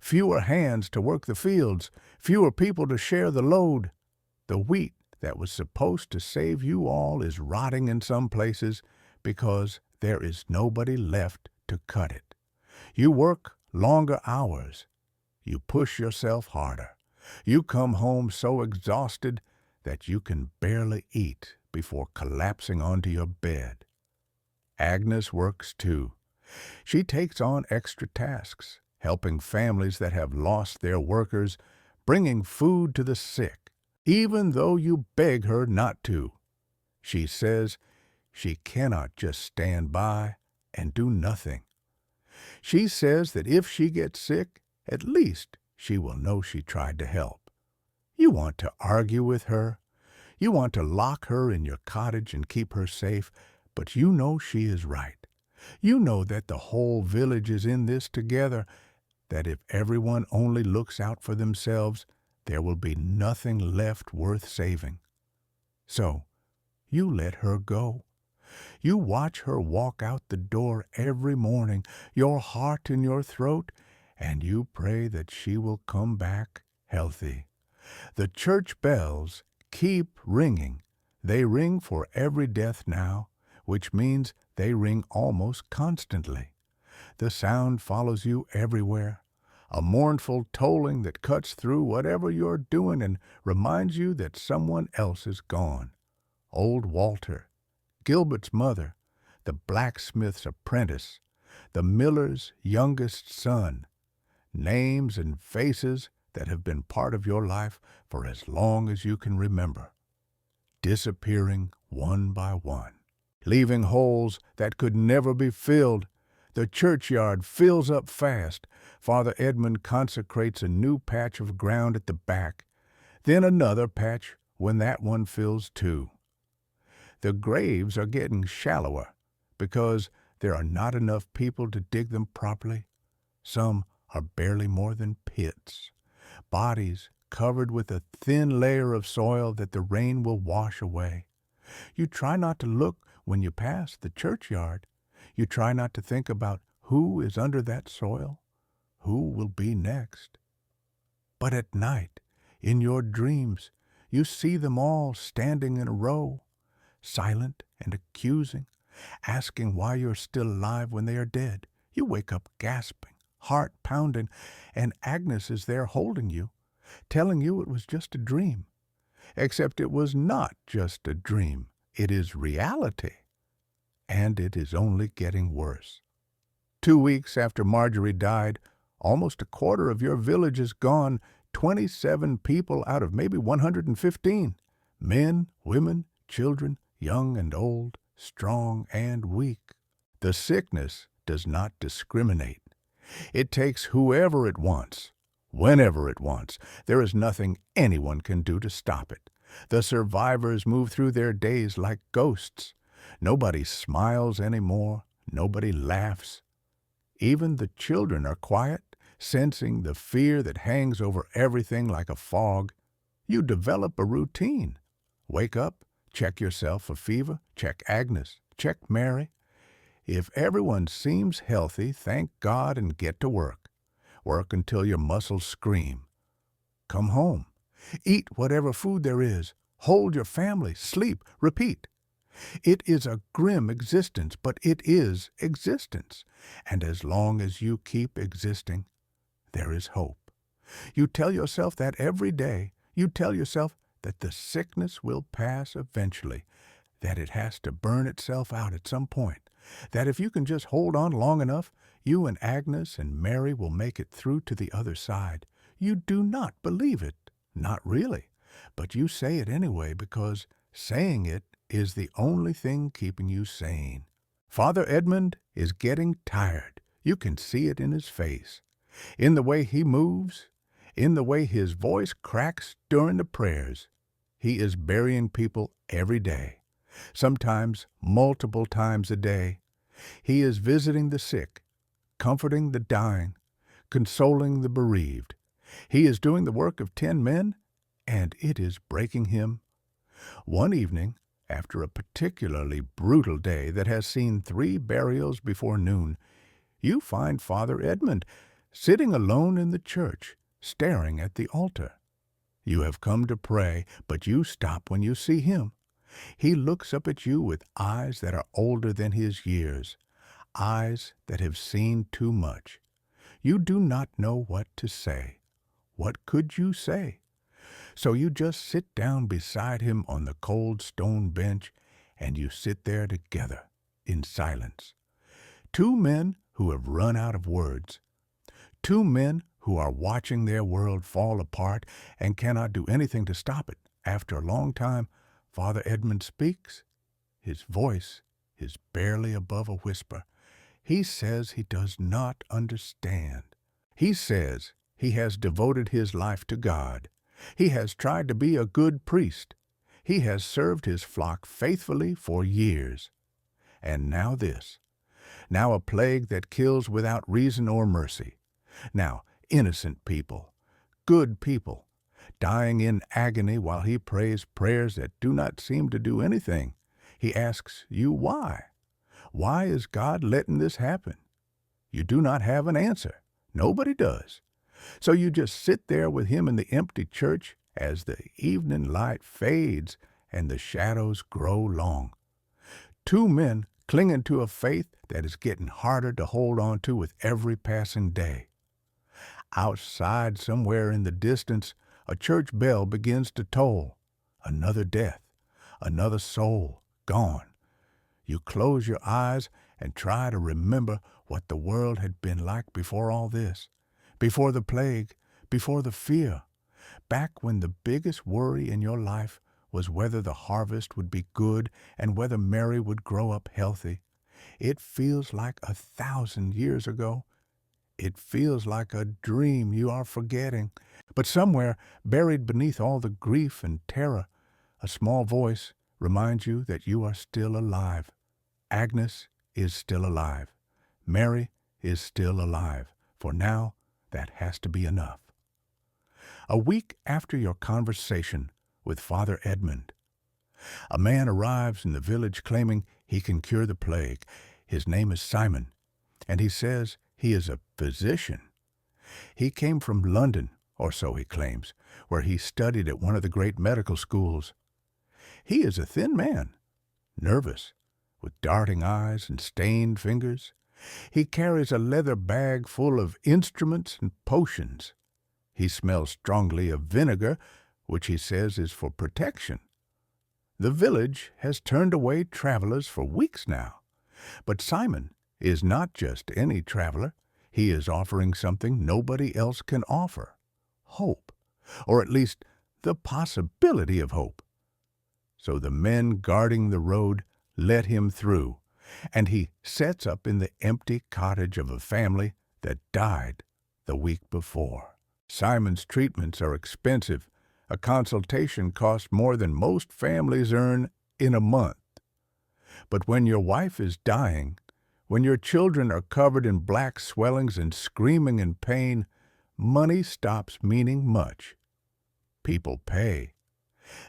Fewer hands to work the fields, fewer people to share the load. The wheat that was supposed to save you all is rotting in some places because there is nobody left to cut it. You work longer hours. You push yourself harder. You come home so exhausted that you can barely eat before collapsing onto your bed. Agnes works too. She takes on extra tasks, helping families that have lost their workers, bringing food to the sick, even though you beg her not to. She says she cannot just stand by and do nothing. She says that if she gets sick, at least she will know she tried to help. You want to argue with her. You want to lock her in your cottage and keep her safe, but you know she is right. You know that the whole village is in this together, that if everyone only looks out for themselves, there will be nothing left worth saving. So, you let her go. You watch her walk out the door every morning, your heart in your throat, and you pray that she will come back healthy. The church bells keep ringing. They ring for every death now, which means they ring almost constantly. The sound follows you everywhere, a mournful tolling that cuts through whatever you're doing and reminds you that someone else is gone. Old Walter, Gilbert's mother, the blacksmith's apprentice, the miller's youngest son, names and faces that have been part of your life for as long as you can remember, disappearing one by one, leaving holes that could never be filled. The churchyard fills up fast. Father Edmund consecrates a new patch of ground at the back, then another patch when that one fills too. The graves are getting shallower because there are not enough people to dig them properly. Some are barely more than pits, bodies covered with a thin layer of soil that the rain will wash away. You try not to look when you pass the churchyard. You try not to think about who is under that soil, who will be next. But at night, in your dreams, you see them all standing in a row, silent and accusing, asking why you're still alive when they are dead. You wake up gasping, heart pounding, and Agnes is there holding you, telling you it was just a dream. Except it was not just a dream. It is reality. And it is only getting worse. 2 weeks after Marjorie died, almost a quarter of your village is gone, 27 people out of maybe 115. Men, women, children, young and old, strong and weak. The sickness does not discriminate. It takes whoever it wants, whenever it wants. There is nothing anyone can do to stop it. The survivors move through their days like ghosts. Nobody smiles anymore. Nobody laughs. Even the children are quiet, sensing the fear that hangs over everything like a fog. You develop a routine. Wake up, check yourself for fever, check Agnes, check Mary. If everyone seems healthy, thank God and get to work. Work until your muscles scream. Come home. Eat whatever food there is. Hold your family. Sleep. Repeat. It is a grim existence, but it is existence. And as long as you keep existing, there is hope. You tell yourself that every day. You tell yourself that the sickness will pass eventually, that it has to burn itself out at some point, that if you can just hold on long enough, you and Agnes and Mary will make it through to the other side. You do not believe it. Not really. But you say it anyway because Saying it is the only thing keeping you sane. Father Edmund is getting tired. You can see it in his face, in the way he moves, in the way his voice cracks during the prayers. He is burying people every day, sometimes multiple times a day. He is visiting the sick, comforting the dying, consoling the bereaved. He is doing the work of 10 men, and it is breaking him. One evening, after a particularly brutal day that has seen 3 burials before noon, you find Father Edmund sitting alone in the church, staring at the altar. You have come to pray, but you stop when you see him. He looks up at you with eyes that are older than his years, eyes that have seen too much. You do not know what to say. What could you say? So you just sit down beside him on the cold stone bench, and you sit there together in silence. 2 men who have run out of words. 2 men who are watching their world fall apart and cannot do anything to stop it. After a long time, Father Edmund speaks. His voice is barely above a whisper. He says he does not understand. He says he has devoted his life to God. He has tried to be a good priest. He has served his flock faithfully for years. And now this. Now a plague that kills without reason or mercy. Now innocent people, good people, dying in agony while he prays prayers that do not seem to do anything. He asks you why. Why is God letting this happen? You do not have an answer. Nobody does. So you just sit there with him in the empty church as the evening light fades and the shadows grow long. 2 men clinging to a faith that is getting harder to hold on to with every passing day. Outside, somewhere in the distance, a church bell begins to toll. Another death, another soul gone. You close your eyes and try to remember what the world had been like before all this, before the plague, before the fear, back when the biggest worry in your life was whether the harvest would be good and whether Mary would grow up healthy. It feels like 1,000 years ago. It feels like a dream you are forgetting. But somewhere, buried beneath all the grief and terror, a small voice reminds you that you are still alive. Agnes is still alive. Mary is still alive. For now, that has to be enough. A week after your conversation with Father Edmund, a man arrives in the village claiming he can cure the plague. His name is Simon, and he says he is a physician. He came from London, or so he claims, where he studied at one of the great medical schools. He is a thin man, nervous, with darting eyes and stained fingers. He carries a leather bag full of instruments and potions. He smells strongly of vinegar, which he says is for protection. The village has turned away travelers for weeks now. But Simon is not just any traveler. He is offering something nobody else can offer. Hope, or at least the possibility of hope. So the men guarding the road let him through, and he sets up in the empty cottage of a family that died the week before. Simon's treatments are expensive. A consultation costs more than most families earn in a month. But when your wife is dying, when your children are covered in black swellings and screaming in pain, money stops meaning much. People pay.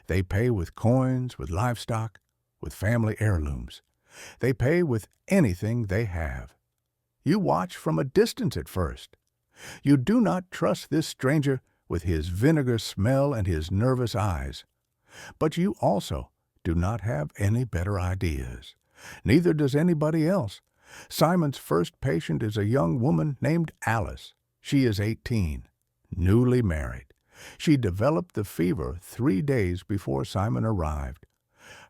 They pay with coins, with livestock, with family heirlooms. They pay with anything they have. You watch from a distance at first. You do not trust this stranger with his vinegar smell and his nervous eyes. But you also do not have any better ideas. Neither does anybody else. Simon's first patient is a young woman named Alice. She is 18, newly married. She developed the fever 3 days before Simon arrived.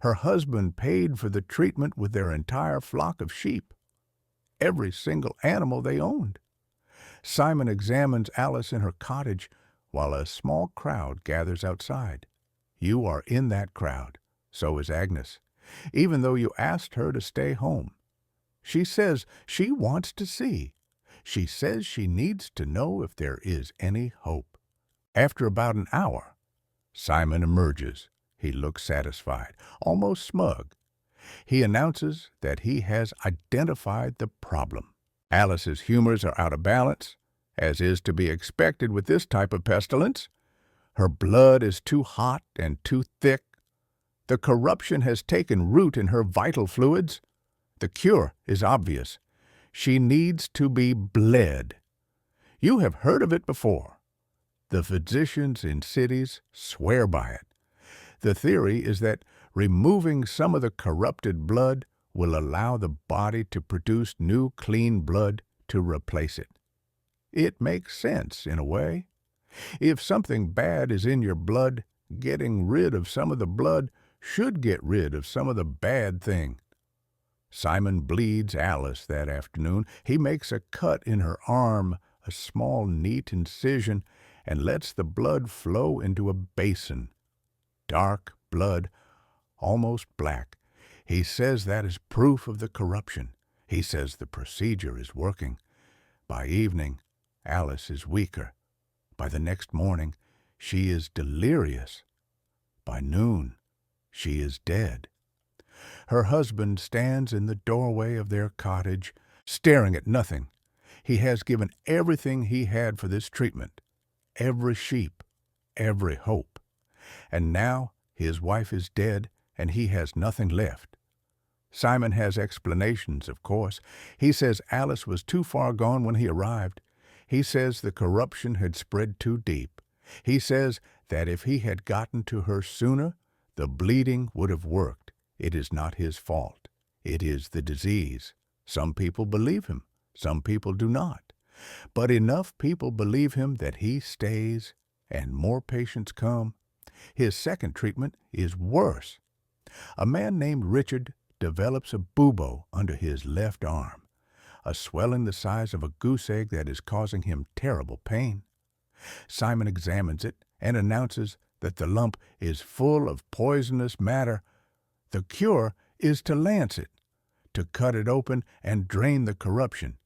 Her husband paid for the treatment with their entire flock of sheep, every single animal they owned. Simon examines Alice in her cottage while a small crowd gathers outside. You are in that crowd, So is Agnes, even though you asked her to stay home. She says she wants to see. She says she needs to know if there is any hope. After about an hour, Simon emerges. He looks satisfied, almost smug. He announces that he has identified the problem. Alice's humors are out of balance, as is to be expected with this type of pestilence. Her blood is too hot and too thick. The corruption has taken root in her vital fluids. The cure is obvious. She needs to be bled. You have heard of it before. The physicians in cities swear by it. The theory is that removing some of the corrupted blood will allow the body to produce new clean blood to replace it. It makes sense in a way. If something bad is in your blood, getting rid of some of the blood should get rid of some of the bad thing. Simon bleeds Alice that afternoon. He makes a cut in her arm, a small, neat incision, and lets the blood flow into a basin. Dark blood, almost black. He says that is proof of the corruption. He says the procedure is working. By evening, Alice is weaker. By the next morning, she is delirious. By noon, she is dead. Her husband stands in the doorway of their cottage, staring at nothing. He has given everything he had for this treatment, every sheep, every hope. And now his wife is dead, and he has nothing left. Simon has explanations, of course. He says Alice was too far gone when he arrived. He says the corruption had spread too deep. He says that if he had gotten to her sooner, the bleeding would have worked. It is not his fault. It is the disease. Some people believe him. Some people do not. But enough people believe him that he stays, and more patients come. His second treatment is worse. A man named Richard develops a bubo under his left arm, a swelling the size of a goose egg that is causing him terrible pain. Simon examines it and announces that the lump is full of poisonous matter. The cure is to lance it, to cut it open and drain the corruption.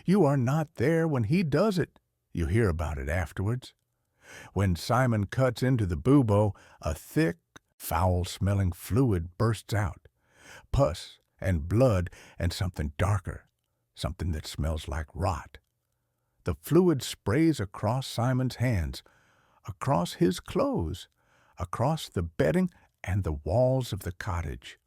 You are not there when he does it. You hear about it afterwards. When Simon cuts into the bubo, a thick, foul-smelling fluid bursts out. Pus and blood and something darker, something that smells like rot. The fluid sprays across Simon's hands, across his clothes, across the bedding and the walls of the cottage.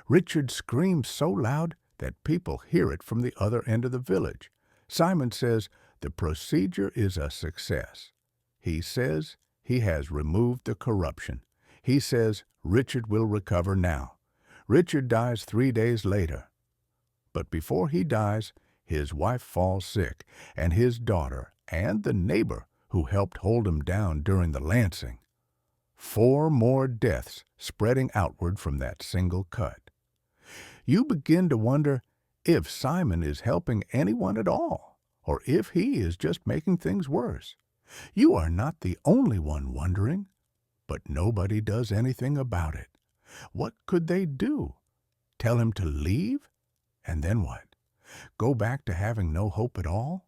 Richard screams so loud that people hear it from the other end of the village. Simon says the procedure is a success. He says he has removed the corruption. He says Richard will recover now. Richard dies 3 days later. But before he dies, his wife falls sick, and his daughter, and the neighbor who helped hold him down during the lancing. 4 more deaths spreading outward from that single cut. You begin to wonder if Simon is helping anyone at all, or if he is just making things worse. You are not the only one wondering, but nobody does anything about it. What could they do? Tell him to leave? And then what? Go back to having no hope at all?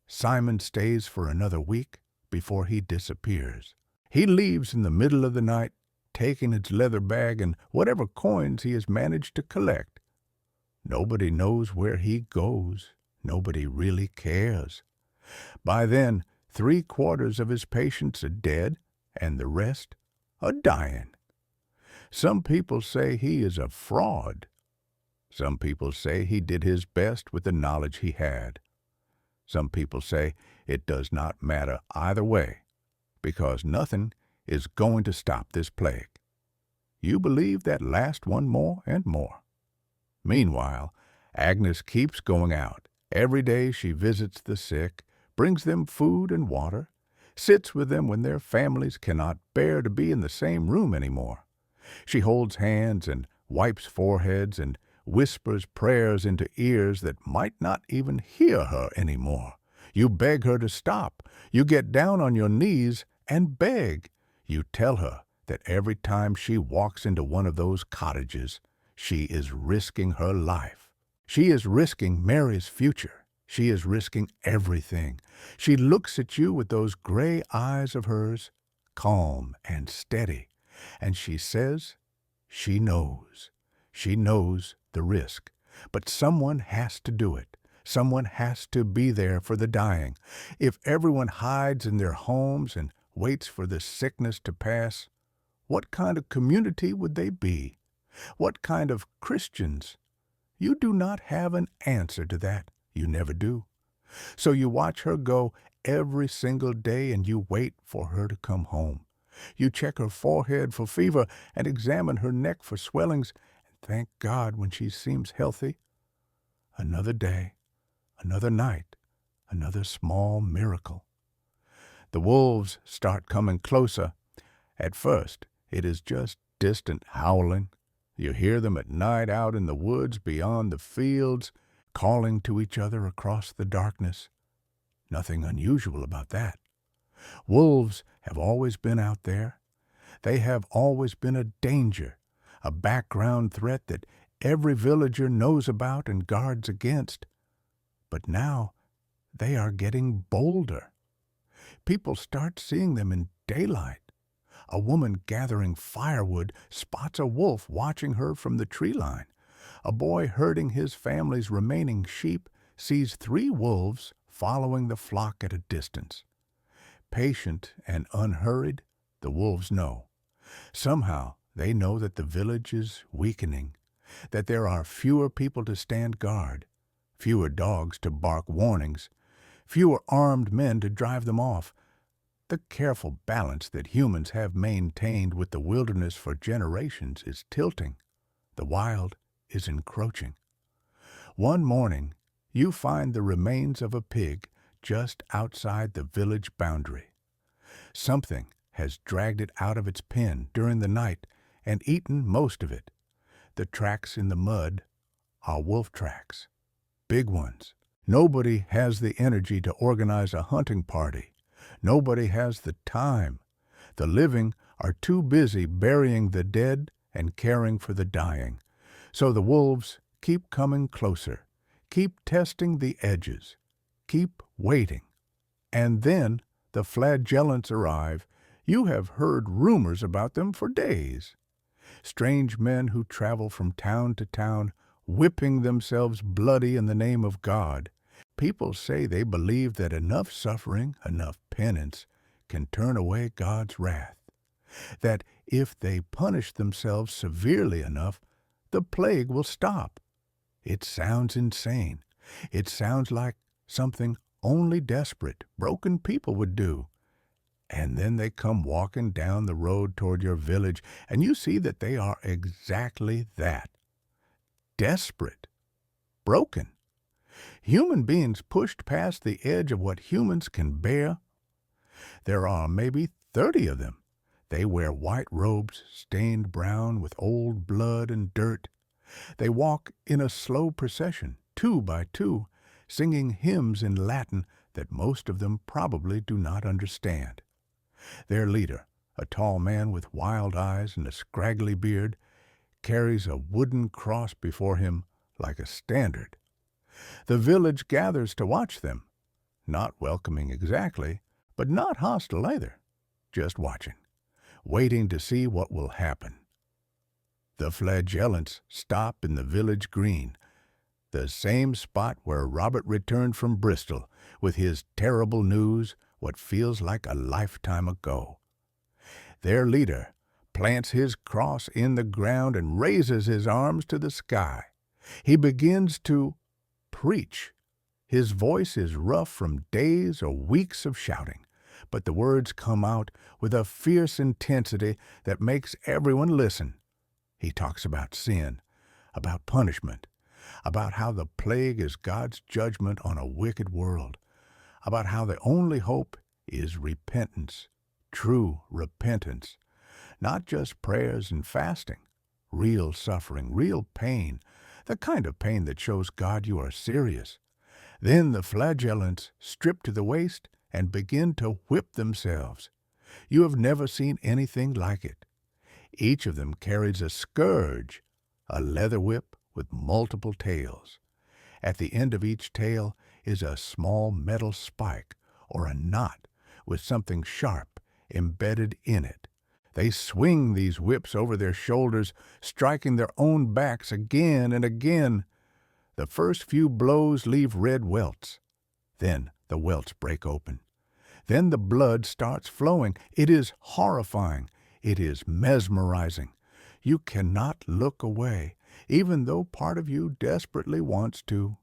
Simon stays for another week before he disappears. He leaves in the middle of the night, taking his leather bag and whatever coins he has managed to collect. Nobody knows where he goes. Nobody really cares. By then, 3/4 of his patients are dead, and the rest are dying. Some people say he is a fraud. Some people say he did his best with the knowledge he had. Some people say it does not matter either way, because nothing is going to stop this plague. You believe that last one more and more. Meanwhile, Agnes keeps going out. Every day she visits the sick, brings them food and water, sits with them when their families cannot bear to be in the same room anymore. She holds hands and wipes foreheads and whispers prayers into ears that might not even hear her anymore. You beg her to stop. You get down on your knees and beg. You tell her that every time she walks into one of those cottages, she is risking her life. She is risking Mary's future. She is risking everything. She looks at you with those gray eyes of hers, calm and steady, and she says she knows. She knows the risk. But someone has to do it. Someone has to be there for the dying. If everyone hides in their homes and waits for the sickness to pass, what kind of community would they be? What kind of Christians? You do not have an answer to that. You never do. So you watch her go every single day and you wait for her to come home. You check her forehead for fever and examine her neck for swellings, and thank God when she seems healthy. Another day, another night, another small miracle. The wolves start coming closer. At first, it is just distant howling. You hear them at night out in the woods beyond the fields, calling to each other across the darkness. Nothing unusual about that. Wolves have always been out there. They have always been a danger, a background threat that every villager knows about and guards against. But now they are getting bolder. People start seeing them in daylight. A woman gathering firewood spots a wolf watching her from the tree line. A boy herding his family's remaining sheep sees 3 wolves following the flock at a distance. Patient and unhurried, the wolves know. Somehow they know that the village is weakening, that there are fewer people to stand guard, fewer dogs to bark warnings, fewer armed men to drive them off. The careful balance that humans have maintained with the wilderness for generations is tilting. The wild is encroaching. One morning, you find the remains of a pig just outside the village boundary. Something has dragged it out of its pen during the night and eaten most of it. The tracks in the mud are wolf tracks, big ones. Nobody has the energy to organize a hunting party. Nobody has the time. The living are too busy burying the dead and caring for the dying. So the wolves keep coming closer, keep testing the edges, keep waiting. And then the flagellants arrive. You have heard rumors about them for days. Strange men who travel from town to town, whipping themselves bloody in the name of God. People say they believe that enough suffering, enough penance, can turn away God's wrath. That if they punish themselves severely enough, the plague will stop. It sounds insane. It sounds like something only desperate, broken people would do. And then they come walking down the road toward your village, and you see that they are exactly that. Desperate. Broken. Human beings pushed past the edge of what humans can bear. There are maybe 30 of them. They wear white robes stained brown with old blood and dirt. They walk in a slow procession, 2 by 2, singing hymns in Latin that most of them probably do not understand. Their leader, a tall man with wild eyes and a scraggly beard, carries a wooden cross before him like a standard. The village gathers to watch them, not welcoming exactly, but not hostile either, just watching, waiting to see what will happen. The flagellants stop in the village green, the same spot where Robert returned from Bristol with his terrible news what feels like a lifetime ago. Their leader plants his cross in the ground and raises his arms to the sky. He begins to preach. His voice is rough from days or weeks of shouting, but the words come out with a fierce intensity that makes everyone listen. He talks about sin, about punishment, about how the plague is God's judgment on a wicked world, about how the only hope is repentance, true repentance, not just prayers and fasting, real suffering, real pain, the kind of pain that shows God you are serious. Then the flagellants strip to the waist and begin to whip themselves. You have never seen anything like it. Each of them carries a scourge, a leather whip with multiple tails. At the end of each tail is a small metal spike or a knot with something sharp embedded in it. They swing these whips over their shoulders, striking their own backs again and again. The first few blows leave red welts. Then the welts break open. Then the blood starts flowing. It is horrifying. It is mesmerizing. You cannot look away, even though part of you desperately wants to.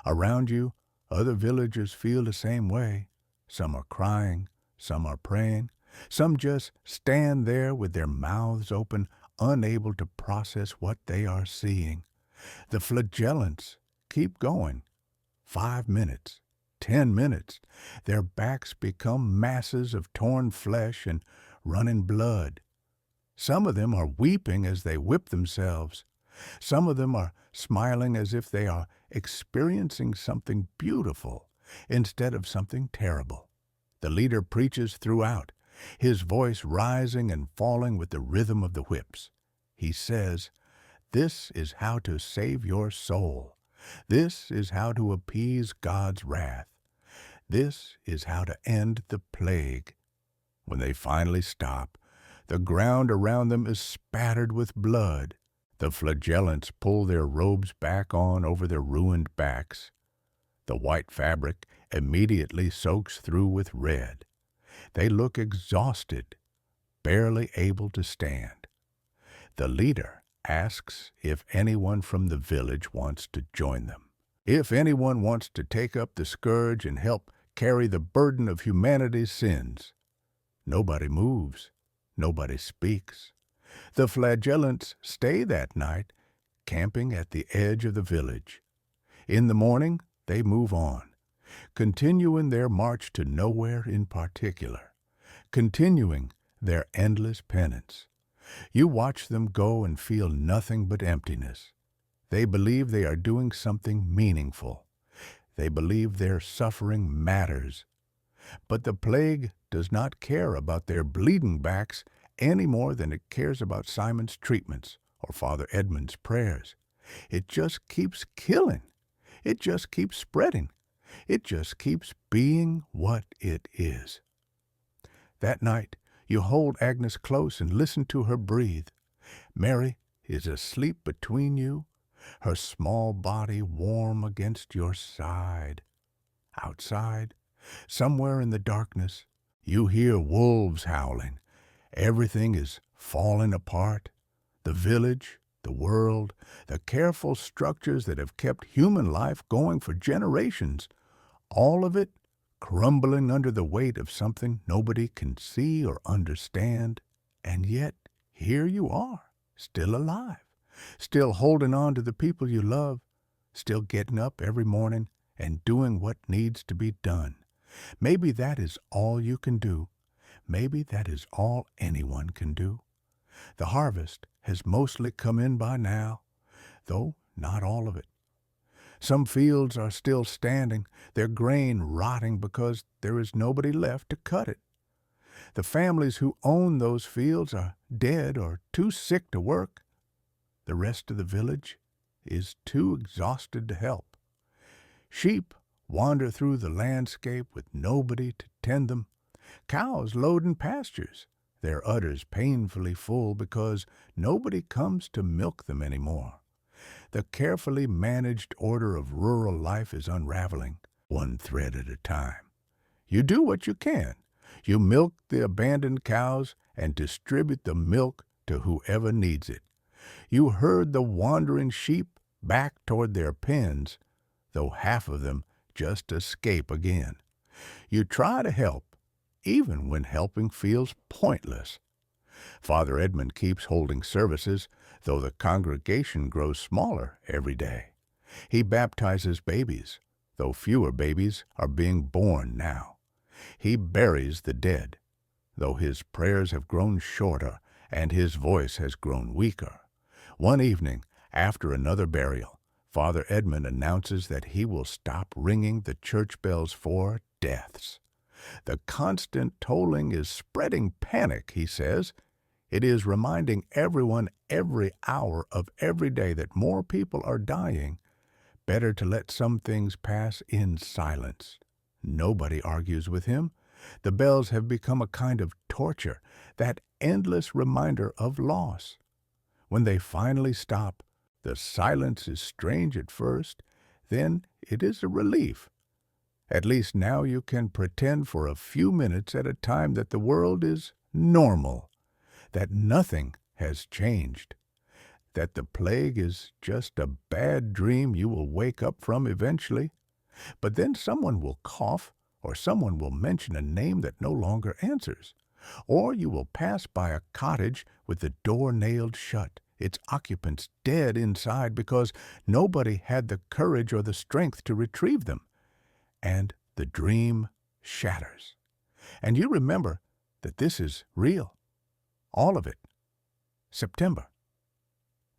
Around you, other villagers feel the same way. Some are crying, some are praying, some just stand there with their mouths open, unable to process what they are seeing. The flagellants keep going. 5 minutes, 10 minutes. Their backs become masses of torn flesh and running blood. Some of them are weeping as they whip themselves. Some of them are smiling as if they are experiencing something beautiful instead of something terrible. The leader preaches throughout, his voice rising and falling with the rhythm of the whips. He says, "This is how to save your soul. This is how to appease God's wrath. This is how to end the plague." When they finally stop, the ground around them is spattered with blood. The flagellants pull their robes back on over their ruined backs. The white fabric immediately soaks through with red. They look exhausted, barely able to stand. The leader asks if anyone from the village wants to join them. If anyone wants to take up the scourge and help carry the burden of humanity's sins. Nobody moves. Nobody speaks. The flagellants stay that night, camping at the edge of the village. In the morning, they move on, continuing their march to nowhere in particular, continuing their endless penance. You watch them go and feel nothing but emptiness. They believe they are doing something meaningful. They believe their suffering matters. But the plague does not care about their bleeding backs any more than it cares about Simon's treatments or Father Edmund's prayers. It just keeps killing. It just keeps spreading. It just keeps being what it is. That night, you hold Agnes close and listen to her breathe. Mary is asleep between you, her small body warm against your side. Outside, somewhere in the darkness, you hear wolves howling. Everything is falling apart. The village, the world, the careful structures that have kept human life going for generations, all of it crumbling under the weight of something nobody can see or understand. And yet, here you are, still alive, still holding on to the people you love, still getting up every morning and doing what needs to be done. Maybe that is all you can do. Maybe that is all anyone can do. The harvest has mostly come in by now, though not all of it. Some fields are still standing, their grain rotting because there is nobody left to cut it. The families who own those fields are dead or too sick to work. The rest of the village is too exhausted to help. Sheep wander through the landscape with nobody to tend them. Cows load in pastures, their udders painfully full because nobody comes to milk them anymore. The carefully managed order of rural life is unraveling, one thread at a time. You do what you can. You milk the abandoned cows and distribute the milk to whoever needs it. You herd the wandering sheep back toward their pens, though half of them just escape again. You try to help, even when helping feels pointless. Father Edmund keeps holding services, though the congregation grows smaller every day. He baptizes babies, though fewer babies are being born now. He buries the dead, though his prayers have grown shorter and his voice has grown weaker. One evening, after another burial, Father Edmund announces that he will stop ringing the church bells for deaths. The constant tolling is spreading panic, he says. It is reminding everyone every hour of every day that more people are dying. Better to let some things pass in silence. Nobody argues with him. The bells have become a kind of torture, that endless reminder of loss. When they finally stop, the silence is strange at first, then it is a relief. At least now you can pretend for a few minutes at a time that the world is normal, that nothing has changed, that the plague is just a bad dream you will wake up from eventually. But then someone will cough, or someone will mention a name that no longer answers. Or you will pass by a cottage with the door nailed shut, its occupants dead inside because nobody had the courage or the strength to retrieve them. And the dream shatters. And you remember that this is real. All of it. September.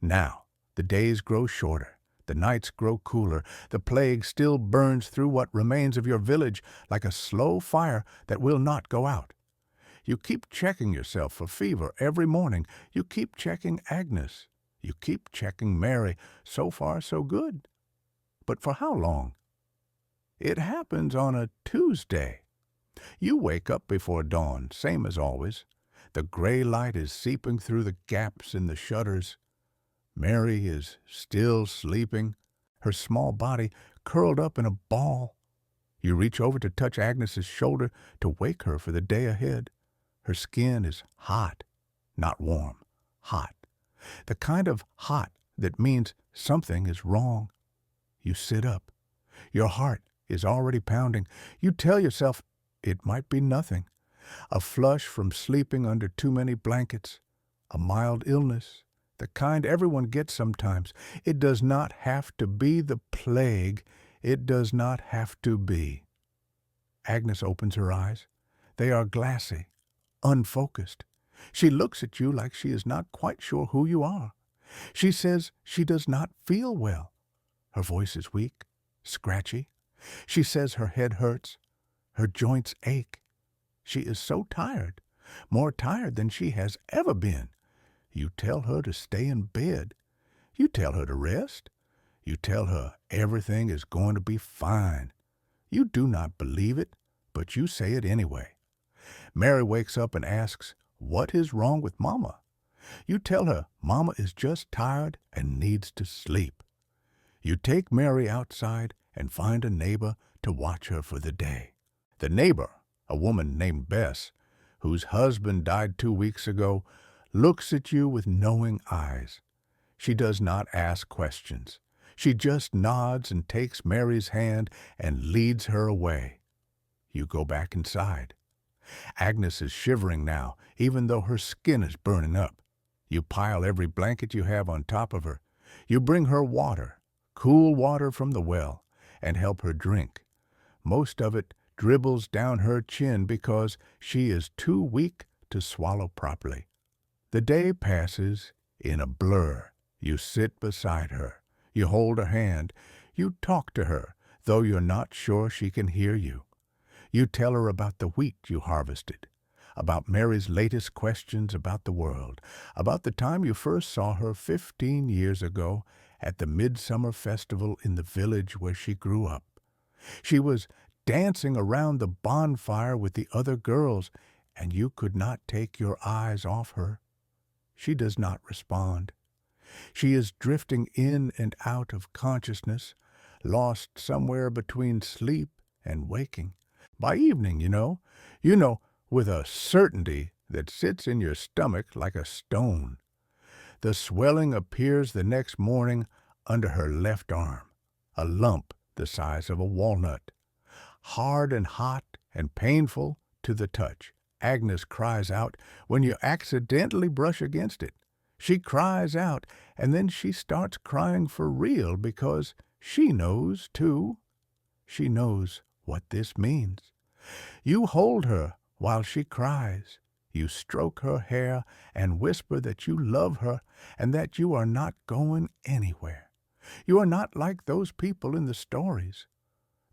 Now, the days grow shorter, the nights grow cooler, the plague still burns through what remains of your village like a slow fire that will not go out. You keep checking yourself for fever every morning. You keep checking Agnes. You keep checking Mary. So far, so good. But for how long? It happens on a Tuesday. You wake up before dawn, same as always. The gray light is seeping through the gaps in the shutters. Mary is still sleeping, her small body curled up in a ball. You reach over to touch Agnes's shoulder to wake her for the day ahead. Her skin is hot, not warm, hot. The kind of hot that means something is wrong. You sit up. Your heart is already pounding. You tell yourself it might be nothing. A flush from sleeping under too many blankets. A mild illness. The kind everyone gets sometimes. It does not have to be the plague. It does not have to be. Agnes opens her eyes. They are glassy, unfocused. She looks at you like she is not quite sure who you are. She says she does not feel well. Her voice is weak, scratchy. She says her head hurts. Her joints ache. She is so tired, more tired than she has ever been. You tell her to stay in bed. You tell her to rest. You tell her everything is going to be fine. You do not believe it, but you say it anyway. Mary wakes up and asks, "What is wrong with Mama?" You tell her Mama is just tired and needs to sleep. You take Mary outside and find a neighbor to watch her for the day. The neighbor, a woman named Bess, whose husband died 2 weeks ago, looks at you with knowing eyes. She does not ask questions. She just nods and takes Mary's hand and leads her away. You go back inside. Agnes is shivering now, even though her skin is burning up. You pile every blanket you have on top of her. You bring her water, cool water from the well, and help her drink. Most of it dribbles down her chin because she is too weak to swallow properly. The day passes in a blur. You sit beside her. You hold her hand. You talk to her, though you're not sure she can hear you. You tell her about the wheat you harvested, about Mary's latest questions about the world, about the time you first saw her 15 years ago at the midsummer festival in the village where she grew up. She was dancing around the bonfire with the other girls, and you could not take your eyes off her. She does not respond. She is drifting in and out of consciousness, lost somewhere between sleep and waking. By evening, you know, with a certainty that sits in your stomach like a stone. The swelling appears the next morning under her left arm, a lump the size of a walnut. Hard and hot and painful to the touch. Agnes cries out when you accidentally brush against it. She cries out, and then she starts crying for real because she knows, too. She knows what this means. You hold her while she cries. You stroke her hair and whisper that you love her and that you are not going anywhere. You are not like those people in the stories,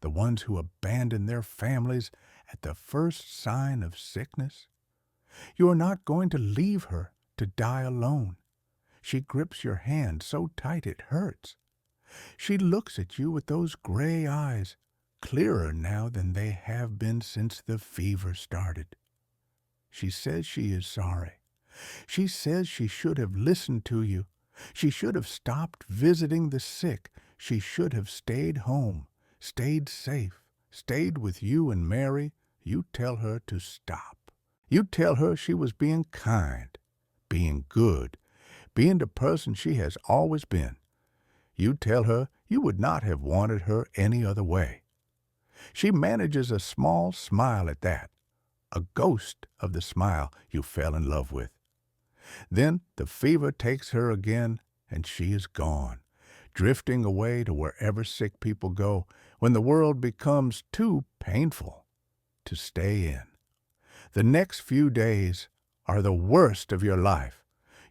the ones who abandon their families at the first sign of sickness. You are not going to leave her to die alone. She grips your hand so tight it hurts. She looks at you with those gray eyes, clearer now than they have been since the fever started. She says she is sorry. She says she should have listened to you. She should have stopped visiting the sick. She should have stayed home, stayed safe, stayed with you and Mary. You tell her to stop. You tell her she was being kind, being good, being the person she has always been. You tell her you would not have wanted her any other way. She manages a small smile at that, a ghost of the smile you fell in love with. Then the fever takes her again, and she is gone, drifting away to wherever sick people go when the world becomes too painful to stay in. The next few days are the worst of your life.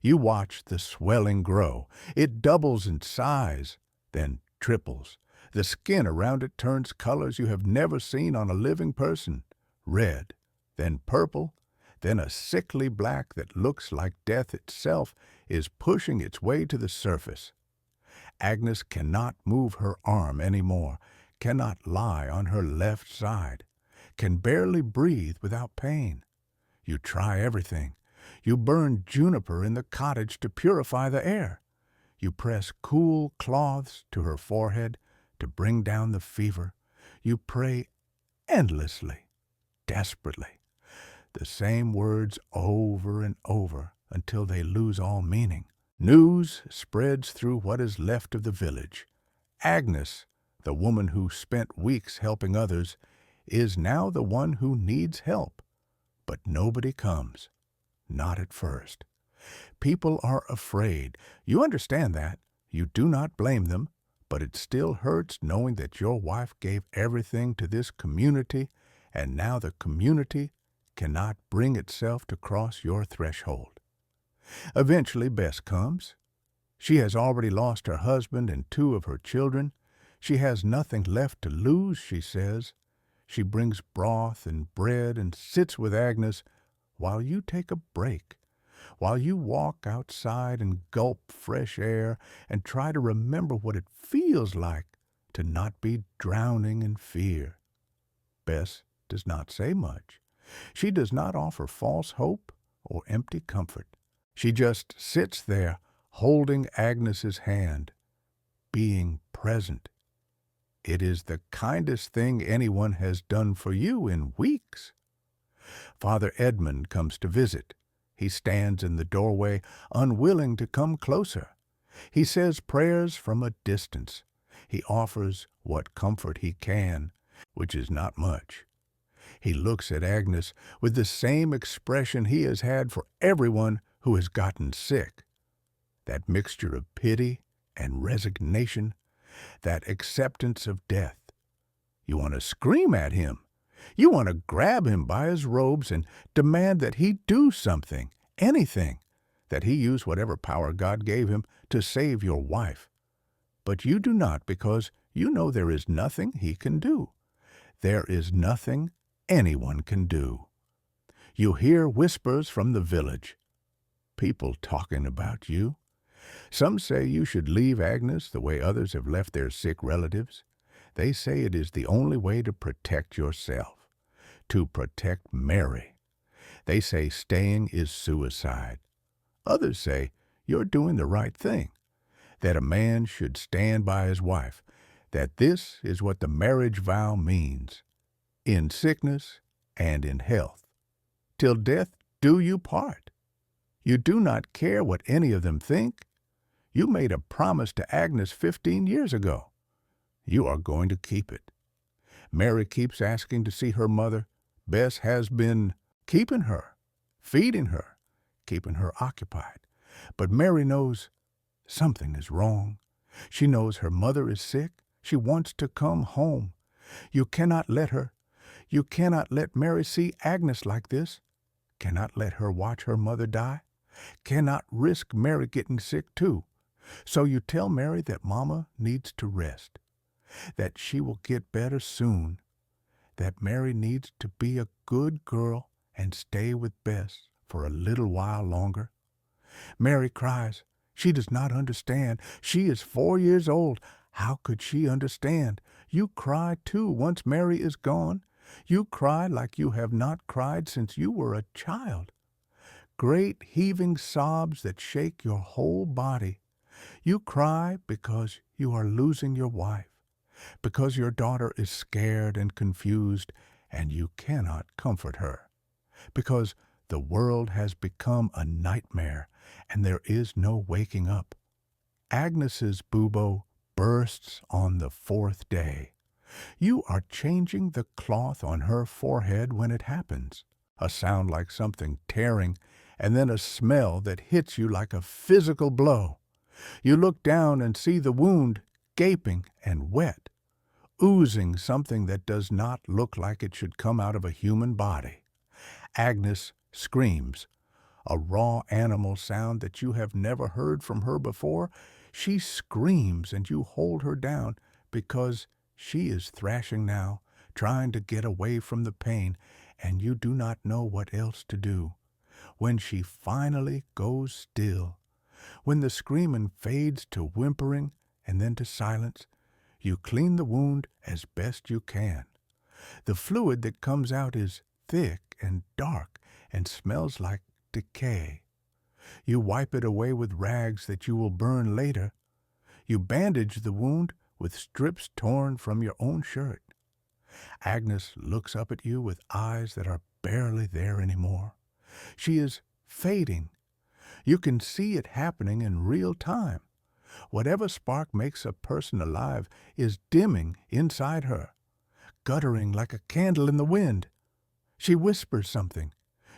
You watch the swelling grow. It doubles in size, then triples. The skin around it turns colors you have never seen on a living person. Red, then purple, then a sickly black that looks like death itself is pushing its way to the surface. Agnes cannot move her arm anymore, cannot lie on her left side, can barely breathe without pain. You try everything. You burn juniper in the cottage to purify the air. You press cool cloths to her forehead to bring down the fever. You pray endlessly, desperately, the same words over and over until they lose all meaning. News spreads through what is left of the village. Agnes, the woman who spent weeks helping others, is now the one who needs help. But nobody comes. Not at first. People are afraid. You understand that. You do not blame them, but it still hurts knowing that your wife gave everything to this community, and now the community cannot bring itself to cross your threshold. Eventually Bess comes. She has already lost her husband and 2 of her children. She has nothing left to lose, she says. She brings broth and bread and sits with Agnes while you take a break, while you walk outside and gulp fresh air and try to remember what it feels like to not be drowning in fear. Bess does not say much. She does not offer false hope or empty comfort. She just sits there holding Agnes's hand, being present. It is the kindest thing anyone has done for you in weeks. Father Edmund comes to visit. He stands in the doorway, unwilling to come closer. He says prayers from a distance. He offers what comfort he can, which is not much. He looks at Agnes with the same expression he has had for everyone who has gotten sick. That mixture of pity and resignation, that acceptance of death. You want to scream at him. You want to grab him by his robes and demand that he do something, anything, that he use whatever power God gave him to save your wife. But you do not, because you know there is nothing he can do. There is nothing anyone can do. You hear whispers from the village. People talking about you. Some say you should leave Agnes the way others have left their sick relatives. They say it is the only way to protect yourself, to protect Mary. They say staying is suicide. Others say you're doing the right thing, that a man should stand by his wife, that this is what the marriage vow means, in sickness and in health, till death do you part. You do not care what any of them think. You made a promise to Agnes 15 years ago. You are going to keep it. Mary keeps asking to see her mother. Bess has been keeping her, feeding her, keeping her occupied. But Mary knows something is wrong. She knows her mother is sick. She wants to come home. You cannot let her. You cannot let Mary see Agnes like this. Cannot let her watch her mother die. Cannot risk Mary getting sick too. So you tell Mary that Mama needs to rest, that she will get better soon, that Mary needs to be a good girl and stay with Bess for a little while longer. Mary cries. She does not understand. She is 4 years old. How could she understand? You cry too once Mary is gone. You cry like you have not cried since you were a child. Great heaving sobs that shake your whole body. You cry because you are losing your wife, because your daughter is scared and confused and you cannot comfort her, because the world has become a nightmare and there is no waking up. Agnes's bubo bursts on the fourth day. You are changing the cloth on her forehead when it happens. A sound like something tearing, and then a smell that hits you like a physical blow. You look down and see the wound gaping and wet, oozing something that does not look like it should come out of a human body. Agnes screams, a raw animal sound that you have never heard from her before. She screams and you hold her down because she is thrashing now, trying to get away from the pain, and you do not know what else to do. When she finally goes still, when the screaming fades to whimpering and then to silence, you clean the wound as best you can. The fluid that comes out is thick and dark and smells like decay. You wipe it away with rags that you will burn later. You bandage the wound with strips torn from your own shirt. Agnes looks up at you with eyes that are barely there anymore. She is fading. You can see it happening in real time. Whatever spark makes a person alive is dimming inside her, guttering like a candle in the wind. She whispers something.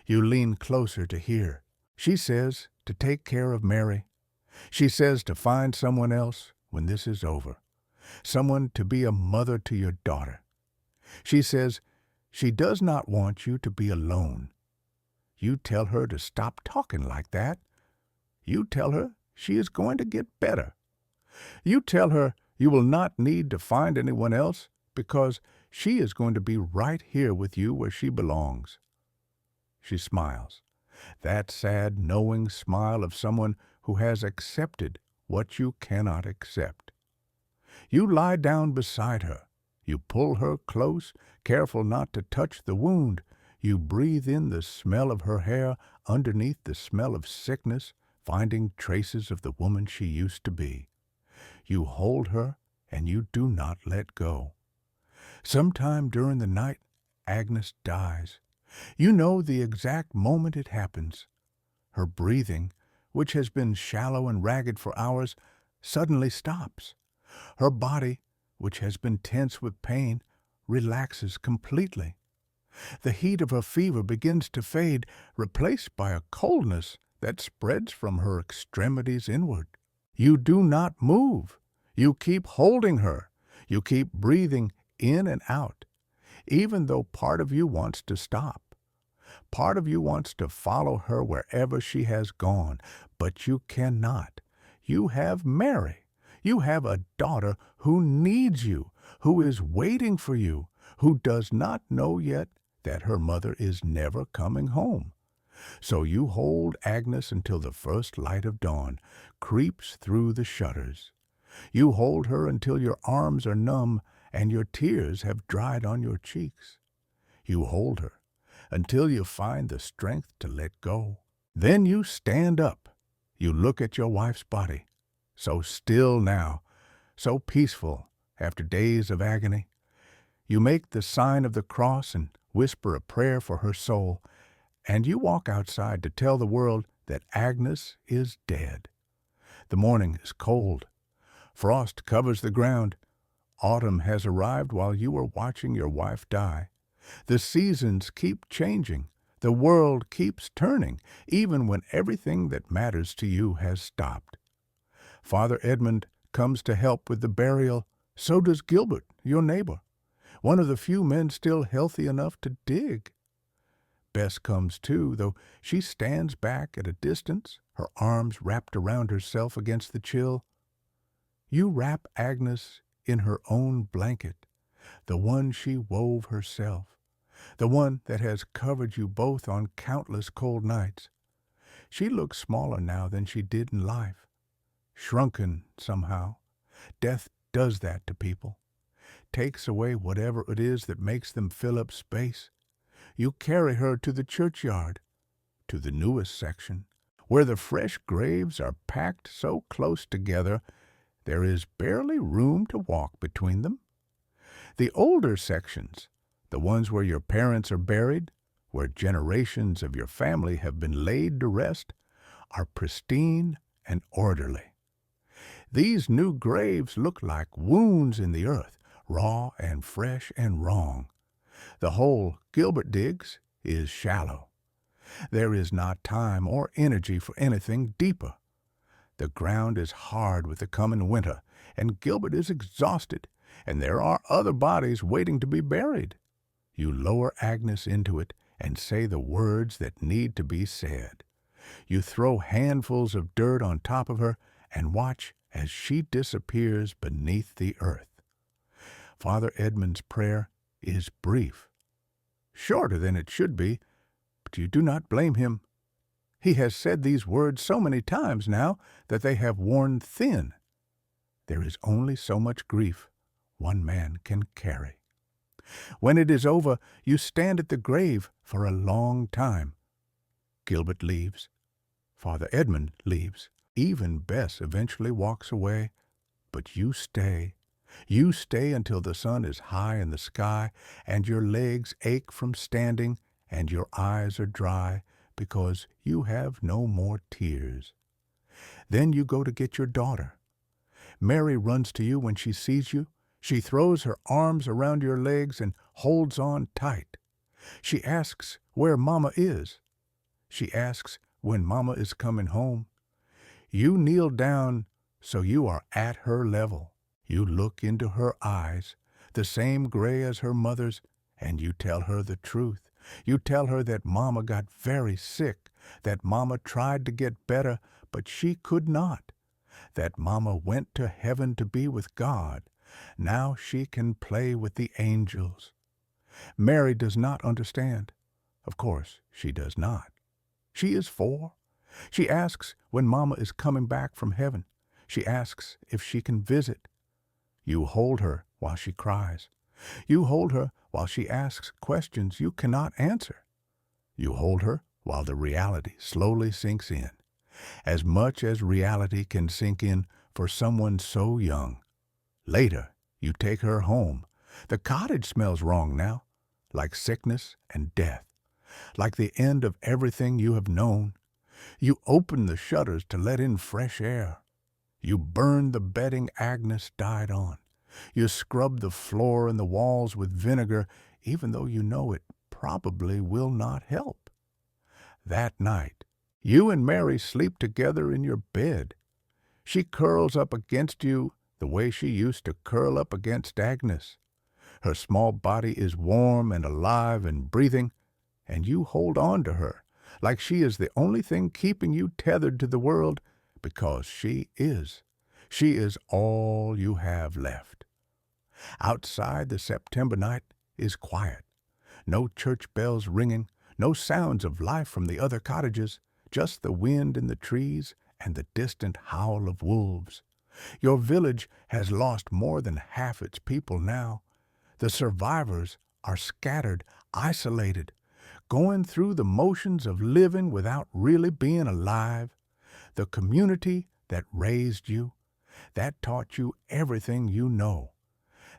You lean closer to hear. She says to take care of Mary. She says to find someone else when this is over, someone to be a mother to your daughter. She says she does not want you to be alone. You tell her to stop talking like that. You tell her she is going to get better. You tell her you will not need to find anyone else because she is going to be right here with you where she belongs. She smiles, that sad, knowing smile of someone who has accepted what you cannot accept. You lie down beside her. You pull her close, careful not to touch the wound. You breathe in the smell of her hair underneath the smell of sickness, finding traces of the woman she used to be. You hold her, and you do not let go. Sometime during the night, Agnes dies. You know the exact moment it happens. Her breathing, which has been shallow and ragged for hours, suddenly stops. Her body, which has been tense with pain, relaxes completely. The heat of her fever begins to fade, replaced by a coldness that spreads from her extremities inward. You do not move. You keep holding her. You keep breathing in and out, even though part of you wants to stop. Part of you wants to follow her wherever she has gone, but you cannot. You have Mary. You have a daughter who needs you, who is waiting for you, who does not know yet that her mother is never coming home. So you hold Agnes until the first light of dawn creeps through the shutters. You hold her until your arms are numb and your tears have dried on your cheeks. You hold her until you find the strength to let go. Then you stand up. You look at your wife's body, so still now, so peaceful after days of agony. You make the sign of the cross and whisper a prayer for her soul, and you walk outside to tell the world that Agnes is dead. The morning is cold. Frost covers the ground. Autumn has arrived while you are watching your wife die. The seasons keep changing. The world keeps turning, even when everything that matters to you has stopped. Father Edmund comes to help with the burial. So does Gilbert, your neighbor, one of the few men still healthy enough to dig. Bess comes too, though she stands back at a distance, her arms wrapped around herself against the chill. You wrap Agnes in her own blanket, the one she wove herself, the one that has covered you both on countless cold nights. She looks smaller now than she did in life, shrunken somehow. Death does that to people, takes away whatever it is that makes them fill up space. You carry her to the churchyard, to the newest section, where the fresh graves are packed so close together there is barely room to walk between them. The older sections, the ones where your parents are buried, where generations of your family have been laid to rest, are pristine and orderly. These new graves look like wounds in the earth, raw and fresh and wrong. The hole Gilbert digs is shallow. There is not time or energy for anything deeper. The ground is hard with the coming winter, and Gilbert is exhausted, and there are other bodies waiting to be buried. You lower Agnes into it and say the words that need to be said. You throw handfuls of dirt on top of her and watch as she disappears beneath the earth. Father Edmund's prayer is brief, shorter than it should be, but you do not blame him. He has said these words so many times now that they have worn thin. There is only so much grief one man can carry. When it is over, you stand at the grave for a long time. Gilbert leaves. Father Edmund leaves. Even Bess eventually walks away. But you stay. You stay until the sun is high in the sky and your legs ache from standing and your eyes are dry because you have no more tears. Then you go to get your daughter. Mary runs to you when she sees you. She throws her arms around your legs and holds on tight. She asks where Mama is. She asks when Mama is coming home. You kneel down so you are at her level. You look into her eyes, the same gray as her mother's, and you tell her the truth. You tell her that Mama got very sick, that Mama tried to get better, but she could not, that Mama went to heaven to be with God. Now she can play with the angels. Mary does not understand. Of course, she does not. She is 4. She asks when Mama is coming back from heaven. She asks if she can visit. You hold her while she cries. You hold her while she asks questions you cannot answer. You hold her while the reality slowly sinks in, as much as reality can sink in for someone so young. Later, you take her home. The cottage smells wrong now, like sickness and death, like the end of everything you have known. You open the shutters to let in fresh air. You burn the bedding Agnes died on. You scrub the floor and the walls with vinegar, even though you know it probably will not help. That night, you and Mary sleep together in your bed. She curls up against you the way she used to curl up against Agnes. Her small body is warm and alive and breathing, and you hold on to her like she is the only thing keeping you tethered to the world, because she is. She is all you have left. Outside, the September night is quiet. No church bells ringing, no sounds of life from the other cottages, just the wind in the trees and the distant howl of wolves. Your village has lost more than half its people now. The survivors are scattered, isolated, going through the motions of living without really being alive. The community that raised you, that taught you everything you know,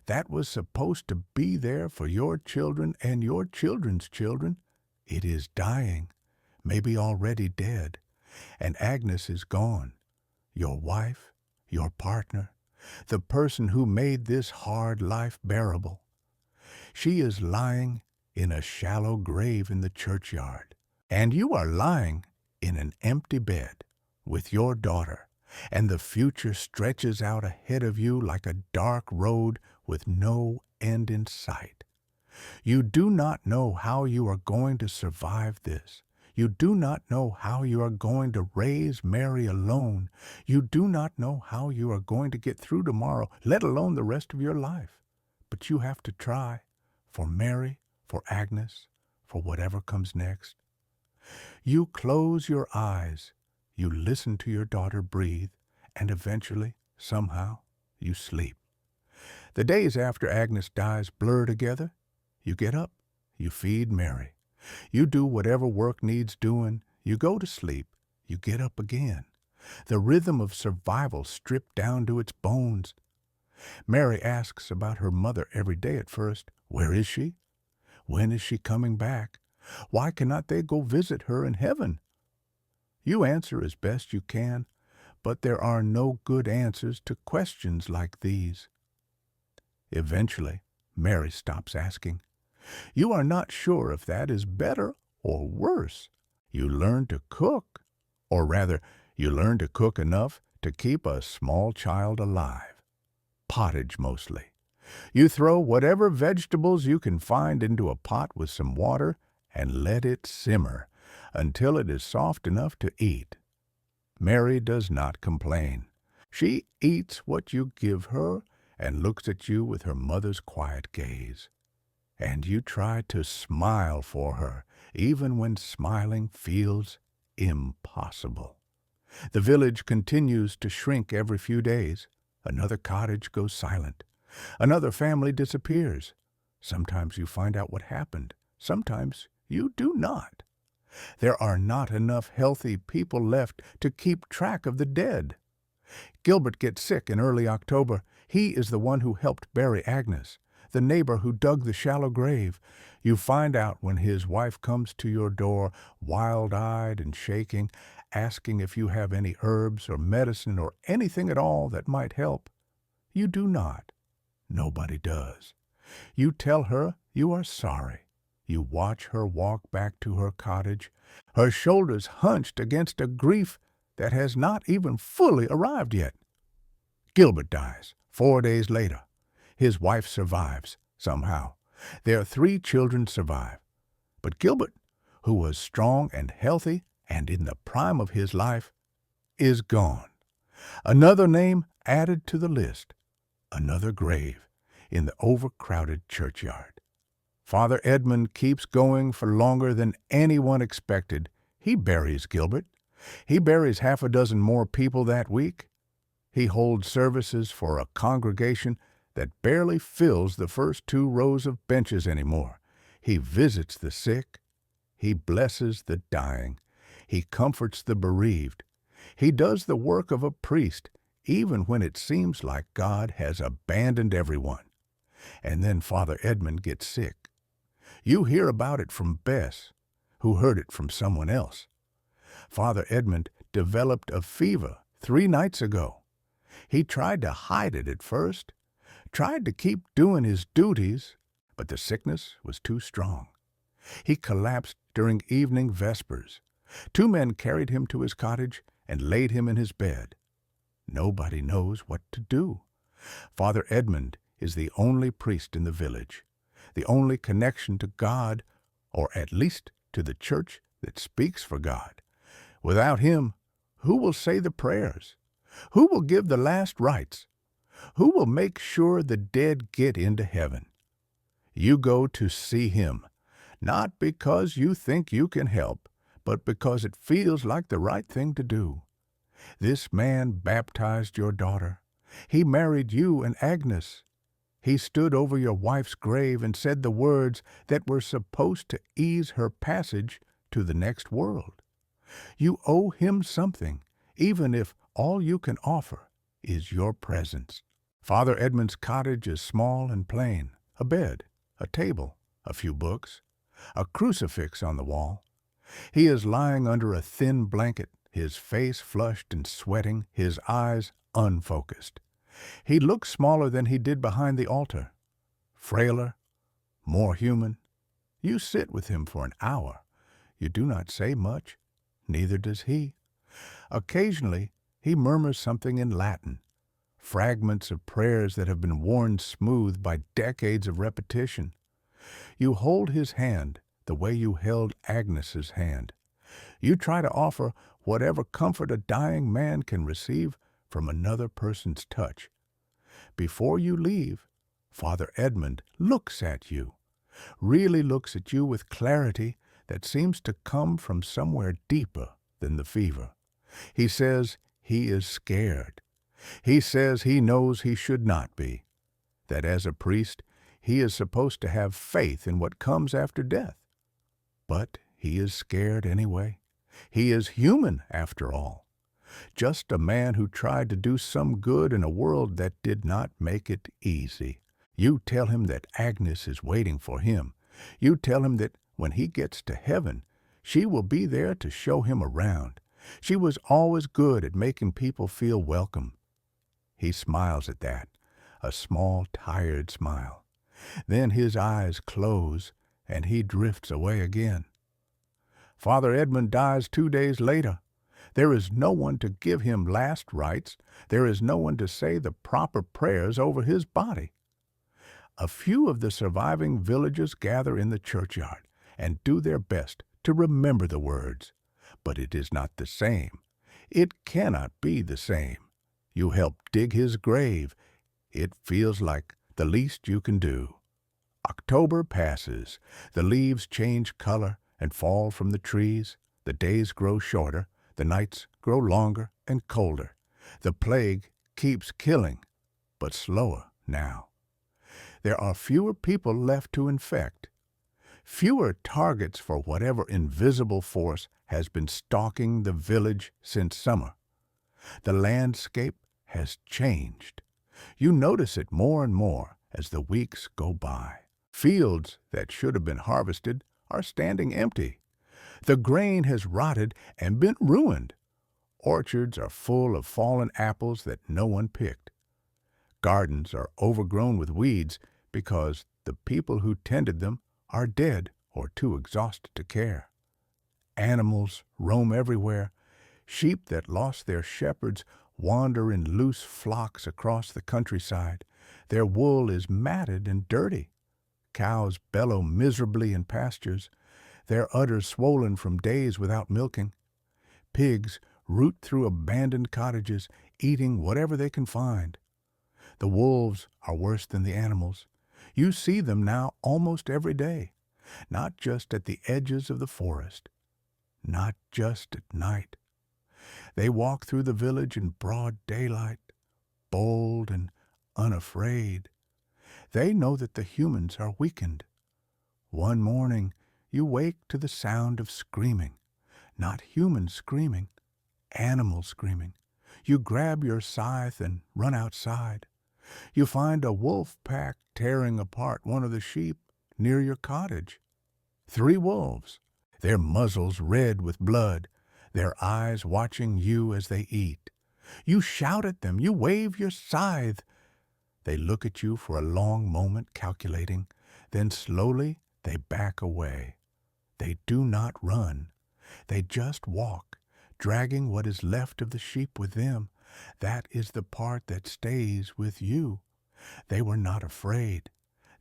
that was supposed to be there for your children and your children's children, it is dying, maybe already dead, and Agnes is gone. Your wife, your partner, the person who made this hard life bearable. She is lying in a shallow grave in the churchyard, and you are lying in an empty bed with your daughter, and the future stretches out ahead of you like a dark road with no end in sight. You do not know how you are going to survive this. You do not know how you are going to raise Mary alone. You do not know how you are going to get through tomorrow, let alone the rest of your life. But you have to try, for Mary, for Agnes, for whatever comes next. You close your eyes, you listen to your daughter breathe, and eventually, somehow, you sleep. The days after Agnes dies blur together. You get up, you feed Mary. You do whatever work needs doing, you go to sleep, you get up again. The rhythm of survival stripped down to its bones. Mary asks about her mother every day at first. Where is she? When is she coming back? Why cannot they go visit her in heaven? You answer as best you can, but there are no good answers to questions like these. Eventually, Mary stops asking. You are not sure if that is better or worse. You learn to cook, or rather, you learn to cook enough to keep a small child alive. Pottage mostly. You throw whatever vegetables you can find into a pot with some water and let it simmer until it is soft enough to eat. Mary does not complain. She eats what you give her and looks at you with her mother's quiet gaze. And you try to smile for her, even when smiling feels impossible. The village continues to shrink every few days. Another cottage goes silent. Another family disappears. Sometimes you find out what happened. Sometimes you do not. There are not enough healthy people left to keep track of the dead. Gilbert gets sick in early October. He is the one who helped bury Agnes, the neighbor who dug the shallow grave. You find out when his wife comes to your door, wild-eyed and shaking, asking if you have any herbs or medicine or anything at all that might help. You do not. Nobody does. You tell her you are sorry. You watch her walk back to her cottage, her shoulders hunched against a grief that has not even fully arrived yet. Gilbert dies 4 days later. His wife survives, somehow. Their 3 children survive. But Gilbert, who was strong and healthy and in the prime of his life, is gone. Another name added to the list. Another grave in the overcrowded churchyard. Father Edmund keeps going for longer than anyone expected. He buries Gilbert. He buries 6 more people that week. He holds services for a congregation that barely fills the first 2 rows of benches anymore. He visits the sick. He blesses the dying. He comforts the bereaved. He does the work of a priest, even when it seems like God has abandoned everyone. And then Father Edmund gets sick. You hear about it from Bess, who heard it from someone else. Father Edmund developed a fever 3 nights ago. He tried to hide it at first, tried to keep doing his duties, but the sickness was too strong. He collapsed during evening vespers. 2 men carried him to his cottage and laid him in his bed. Nobody knows what to do. Father Edmund is the only priest in the village, the only connection to God, or at least to the church that speaks for God. Without him, who will say the prayers? Who will give the last rites? Who will make sure the dead get into heaven? You go to see him, not because you think you can help, but because it feels like the right thing to do. This man baptized your daughter. He married you and Agnes. He stood over your wife's grave and said the words that were supposed to ease her passage to the next world. You owe him something, even if all you can offer is your presence. Father Edmund's cottage is small and plain. A bed, a table, a few books, a crucifix on the wall. He is lying under a thin blanket, his face flushed and sweating, his eyes unfocused. He looks smaller than he did behind the altar. Frailer, more human. You sit with him for an hour. You do not say much. Neither does he. Occasionally, he murmurs something in Latin, fragments of prayers that have been worn smooth by decades of repetition. You hold his hand the way you held Agnes's hand. You try to offer whatever comfort a dying man can receive from another person's touch. Before you leave, Father Edmund looks at you, really looks at you with clarity that seems to come from somewhere deeper than the fever. He says he is scared. He says he knows he should not be, that as a priest he is supposed to have faith in what comes after death. But he is scared anyway. He is human after all. Just a man who tried to do some good in a world that did not make it easy. You tell him that Agnes is waiting for him. You tell him that when he gets to heaven, she will be there to show him around. She was always good at making people feel welcome. He smiles at that, a small, tired smile. Then his eyes close, and he drifts away again. Father Edmund dies 2 days later. There is no one to give him last rites. There is no one to say the proper prayers over his body. A few of the surviving villagers gather in the churchyard and do their best to remember the words. But it is not the same. It cannot be the same. You help dig his grave. It feels like the least you can do. October passes. The leaves change color and fall from the trees. The days grow shorter. The nights grow longer and colder. The plague keeps killing, but slower now. There are fewer people left to infect, fewer targets for whatever invisible force has been stalking the village since summer. The landscape has changed. You notice it more and more as the weeks go by. Fields that should have been harvested are standing empty. The grain has rotted and been ruined. Orchards are full of fallen apples that no one picked. Gardens are overgrown with weeds because the people who tended them are dead or too exhausted to care. Animals roam everywhere. Sheep that lost their shepherds wander in loose flocks across the countryside. Their wool is matted and dirty. Cows bellow miserably in pastures, their udders swollen from days without milking. Pigs root through abandoned cottages, eating whatever they can find. The wolves are worse than the animals. You see them now almost every day, not just at the edges of the forest, not just at night. They walk through the village in broad daylight, bold and unafraid. They know that the humans are weakened. One morning, you wake to the sound of screaming, not human screaming, animal screaming. You grab your scythe and run outside. You find a wolf pack tearing apart one of the sheep near your cottage. 3 wolves, their muzzles red with blood, their eyes watching you as they eat. You shout at them, you wave your scythe. They look at you for a long moment, calculating. Then slowly they back away. They do not run. They just walk, dragging what is left of the sheep with them. That is the part that stays with you. They were not afraid.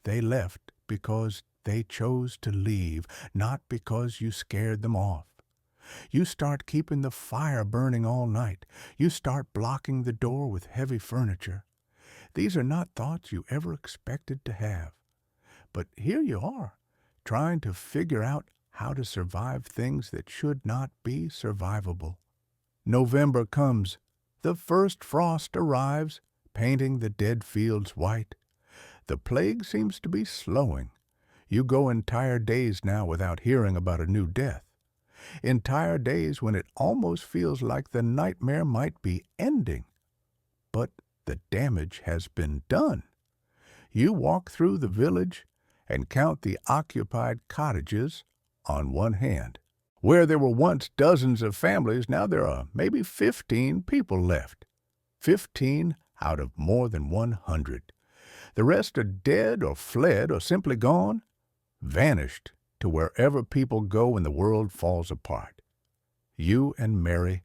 They left because they chose to leave, not because you scared them off. You start keeping the fire burning all night. You start blocking the door with heavy furniture. These are not thoughts you ever expected to have. But here you are, trying to figure out how to survive things that should not be survivable. November comes. The first frost arrives, painting the dead fields white. The plague seems to be slowing. You go entire days now without hearing about a new death. Entire days when it almost feels like the nightmare might be ending. But the damage has been done. You walk through the village and count the occupied cottages on one hand. Where there were once dozens of families, now there are maybe 15 people left. 15 out of more than 100. The rest are dead or fled or simply gone, vanished to wherever people go when the world falls apart. You and Mary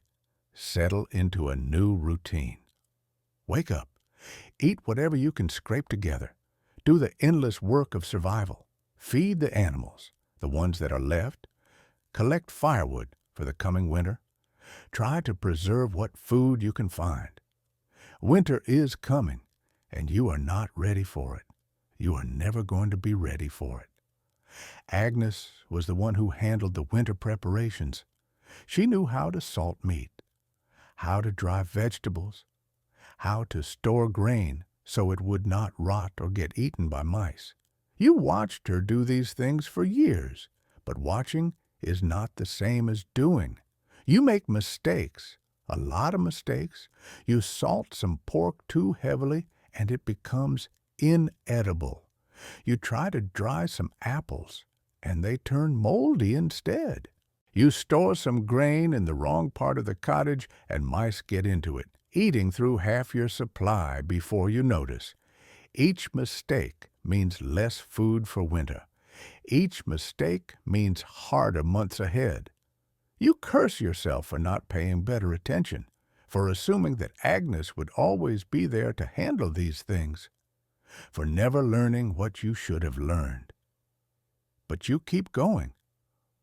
settle into a new routine. Wake up. Eat whatever you can scrape together. Do the endless work of survival. Feed the animals, the ones that are left. Collect firewood for the coming winter. Try to preserve what food you can find. Winter is coming, and you are not ready for it. You are never going to be ready for it. Agnes was the one who handled the winter preparations. She knew how to salt meat, how to dry vegetables, how to store grain so it would not rot or get eaten by mice. You watched her do these things for years, but watching is not the same as doing. You make mistakes, a lot of mistakes. You salt some pork too heavily and it becomes inedible. You try to dry some apples and they turn moldy instead. You store some grain in the wrong part of the cottage and mice get into it, eating through half your supply before you notice. Each mistake means less food for winter. Each mistake means harder months ahead. You curse yourself for not paying better attention, for assuming that Agnes would always be there to handle these things, for never learning what you should have learned. But you keep going.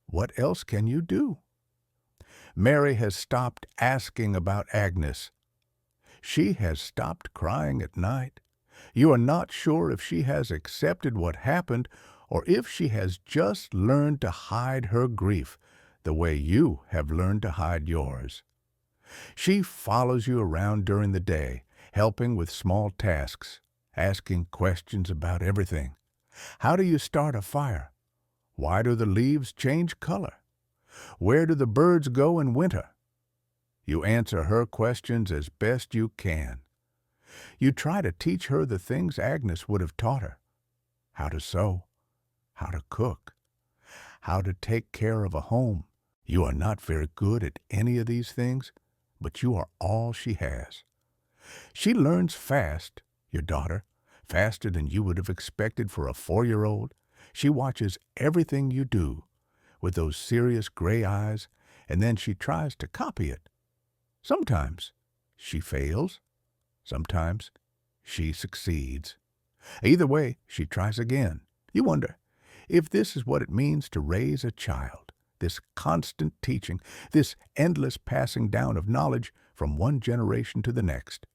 What else can you do? Mary has stopped asking about Agnes. She has stopped crying at night. You are not sure if she has accepted what happened or if she has just learned to hide her grief the way you have learned to hide yours. She follows you around during the day, helping with small tasks, asking questions about everything. How do you start a fire? Why do the leaves change color? Where do the birds go in winter? You answer her questions as best you can. You try to teach her the things Agnes would have taught her. How to sew, how to cook, how to take care of a home. You are not very good at any of these things, but you are all she has. She learns fast, your daughter, faster than you would have expected for a 4-year-old. She watches everything you do with those serious gray eyes, and then she tries to copy it. Sometimes she fails. Sometimes she succeeds. Either way, she tries again. You wonder if this is what it means to raise a child, this constant teaching, this endless passing down of knowledge from one generation to the next.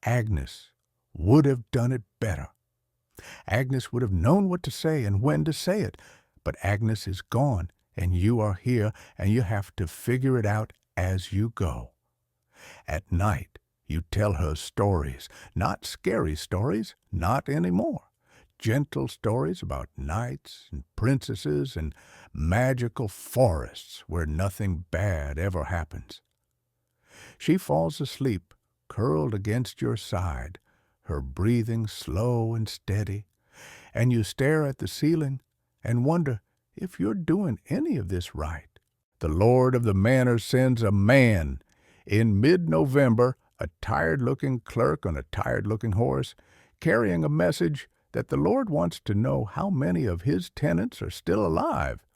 Agnes would have done it better. Agnes would have known what to say and when to say it, but Agnes is gone, and you are here, and you have to figure it out as you go. At night, you tell her stories, not scary stories, not anymore. Gentle stories about knights and princesses and magical forests where nothing bad ever happens. She falls asleep, curled against your side, her breathing slow and steady, and you stare at the ceiling and wonder if you're doing any of this right. The Lord of the Manor sends a man in mid-November, a tired-looking clerk on a tired-looking horse, carrying a message that the Lord wants to know how many of his tenants are still alive,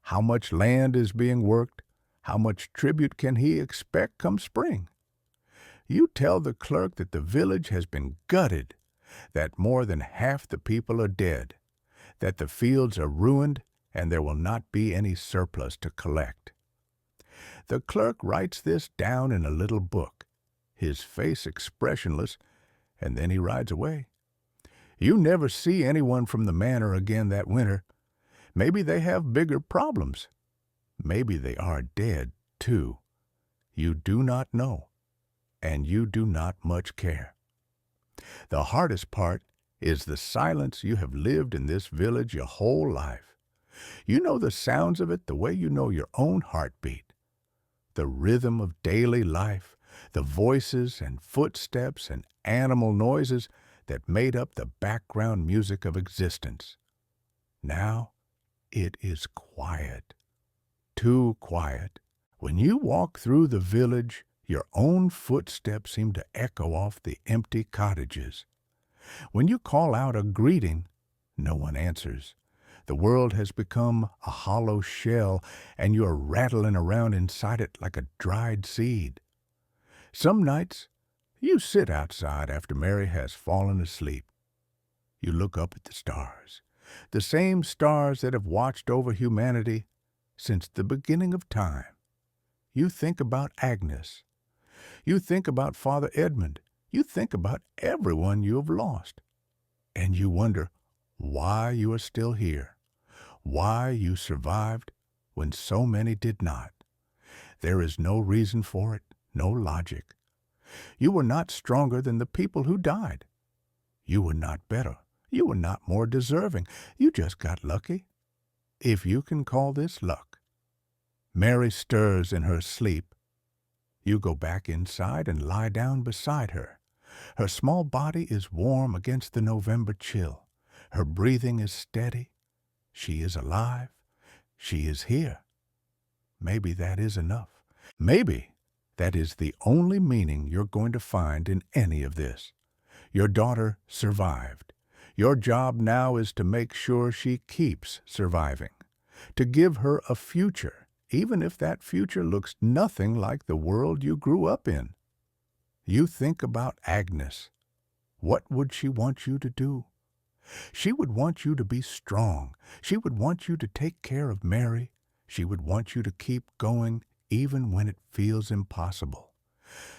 how much land is being worked, how much tribute can he expect come spring. You tell the clerk that the village has been gutted, that more than half the people are dead, that the fields are ruined, and there will not be any surplus to collect. The clerk writes this down in a little book, his face expressionless, and then he rides away. You never see anyone from the manor again that winter. Maybe they have bigger problems. Maybe they are dead, too. You do not know, and you do not much care. The hardest part is the silence. You have lived in this village your whole life. You know the sounds of it the way you know your own heartbeat. The rhythm of daily life, the voices and footsteps and animal noises that made up the background music of existence. Now it is quiet, too quiet. When you walk through the village, your own footsteps seem to echo off the empty cottages. When you call out a greeting, no one answers. The world has become a hollow shell, and you are rattling around inside it like a dried seed. Some nights, you sit outside after Mary has fallen asleep. You look up at the stars, the same stars that have watched over humanity since the beginning of time. You think about Agnes. You think about Father Edmund. You think about everyone you have lost. And you wonder why you are still here, why you survived when so many did not. There is no reason for it, no logic. You were not stronger than the people who died. You were not better. You were not more deserving. You just got lucky, if you can call this luck. Mary stirs in her sleep. You go back inside and lie down beside her. Her small body is warm against the November chill. Her breathing is steady. She is alive. She is here. Maybe that is enough. Maybe that is the only meaning you're going to find in any of this. Your daughter survived. Your job now is to make sure she keeps surviving, to give her a future, even if that future looks nothing like the world you grew up in. You think about Agnes. What would she want you to do? She would want you to be strong. She would want you to take care of Mary. She would want you to keep going even when it feels impossible.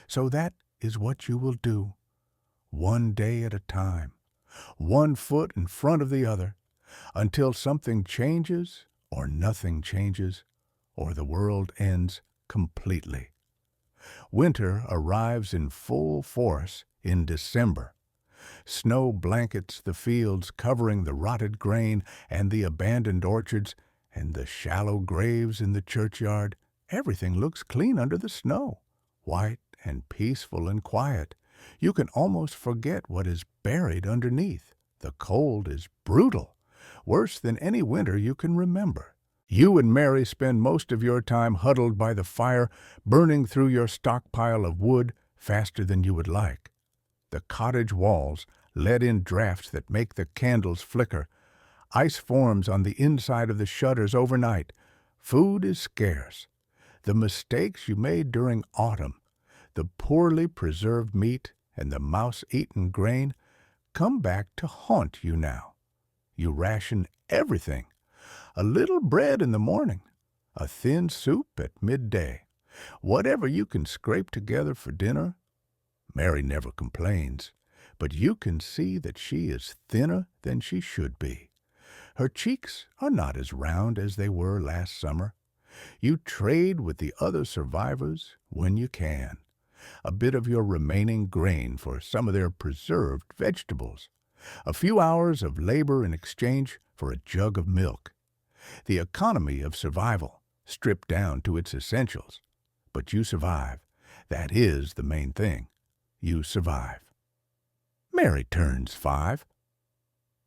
So that is what you will do, one day at a time, one foot in front of the other, until something changes or nothing changes, or the world ends completely. Winter arrives in full force in December. Snow blankets the fields, covering the rotted grain and the abandoned orchards and the shallow graves in the churchyard. Everything looks clean under the snow, white and peaceful and quiet. You can almost forget what is buried underneath. The cold is brutal, worse than any winter you can remember. You and Mary spend most of your time huddled by the fire, burning through your stockpile of wood faster than you would like. The cottage walls let in drafts that make the candles flicker. Ice forms on the inside of the shutters overnight. Food is scarce. The mistakes you made during autumn, the poorly preserved meat and the mouse-eaten grain, come back to haunt you now. You ration everything. A little bread in the morning, a thin soup at midday. Whatever you can scrape together for dinner. Mary never complains, but you can see that she is thinner than she should be. Her cheeks are not as round as they were last summer. You trade with the other survivors when you can. A bit of your remaining grain for some of their preserved vegetables. A few hours of labor in exchange for a jug of milk. The economy of survival, stripped down to its essentials. But you survive. That is the main thing. You survive. Mary turns 5.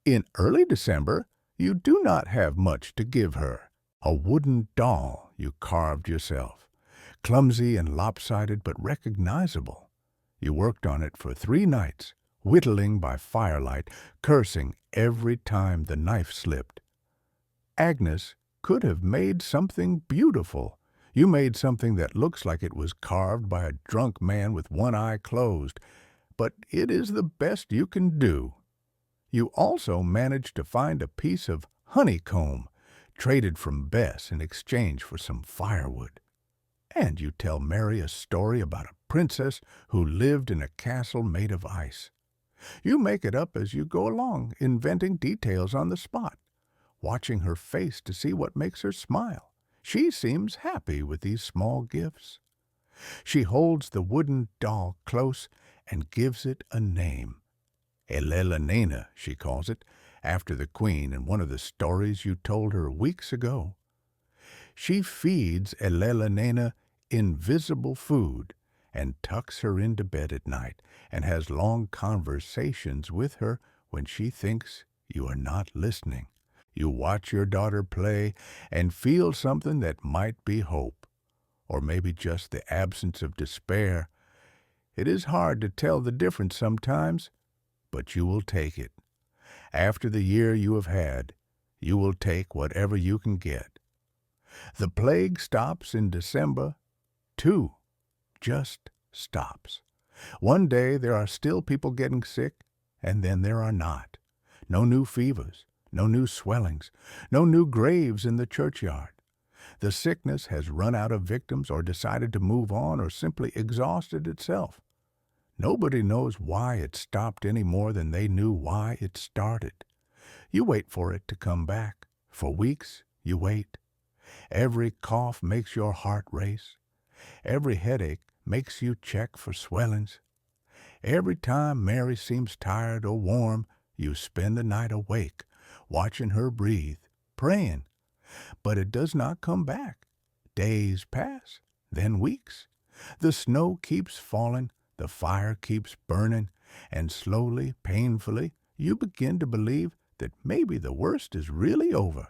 In early December, you do not have much to give her. A wooden doll you carved yourself, clumsy and lopsided but recognizable. You worked on it for 3 nights, whittling by firelight, cursing every time the knife slipped. Agnes could have made something beautiful. You made something that looks like it was carved by a drunk man with one eye closed, but it is the best you can do. You also managed to find a piece of honeycomb, traded from Bess in exchange for some firewood. And you tell Mary a story about a princess who lived in a castle made of ice. You make it up as you go along, inventing details on the spot, watching her face to see what makes her smile. She seems happy with these small gifts. She holds the wooden doll close and gives it a name. Elena, she calls it, after the queen in one of the stories you told her weeks ago. She feeds Elena invisible food and tucks her into bed at night and has long conversations with her when she thinks you are not listening. You watch your daughter play and feel something that might be hope, or maybe just the absence of despair. It is hard to tell the difference sometimes, but you will take it. After the year you have had, you will take whatever you can get. The plague stops in December, too. Just stops. One day there are still people getting sick, and then there are not. No new fevers, no new swellings, no new graves in the churchyard. The sickness has run out of victims or decided to move on or simply exhausted itself. Nobody knows why it stopped any more than they knew why it started. You wait for it to come back, For weeks you wait. Every cough makes your heart race. Every headache makes you check for swellings. Every time Mary seems tired or warm, you spend the night awake, watching her breathe, praying. But it does not come back. Days pass, then weeks. The snow keeps falling, the fire keeps burning, and slowly, painfully, you begin to believe that maybe the worst is really over.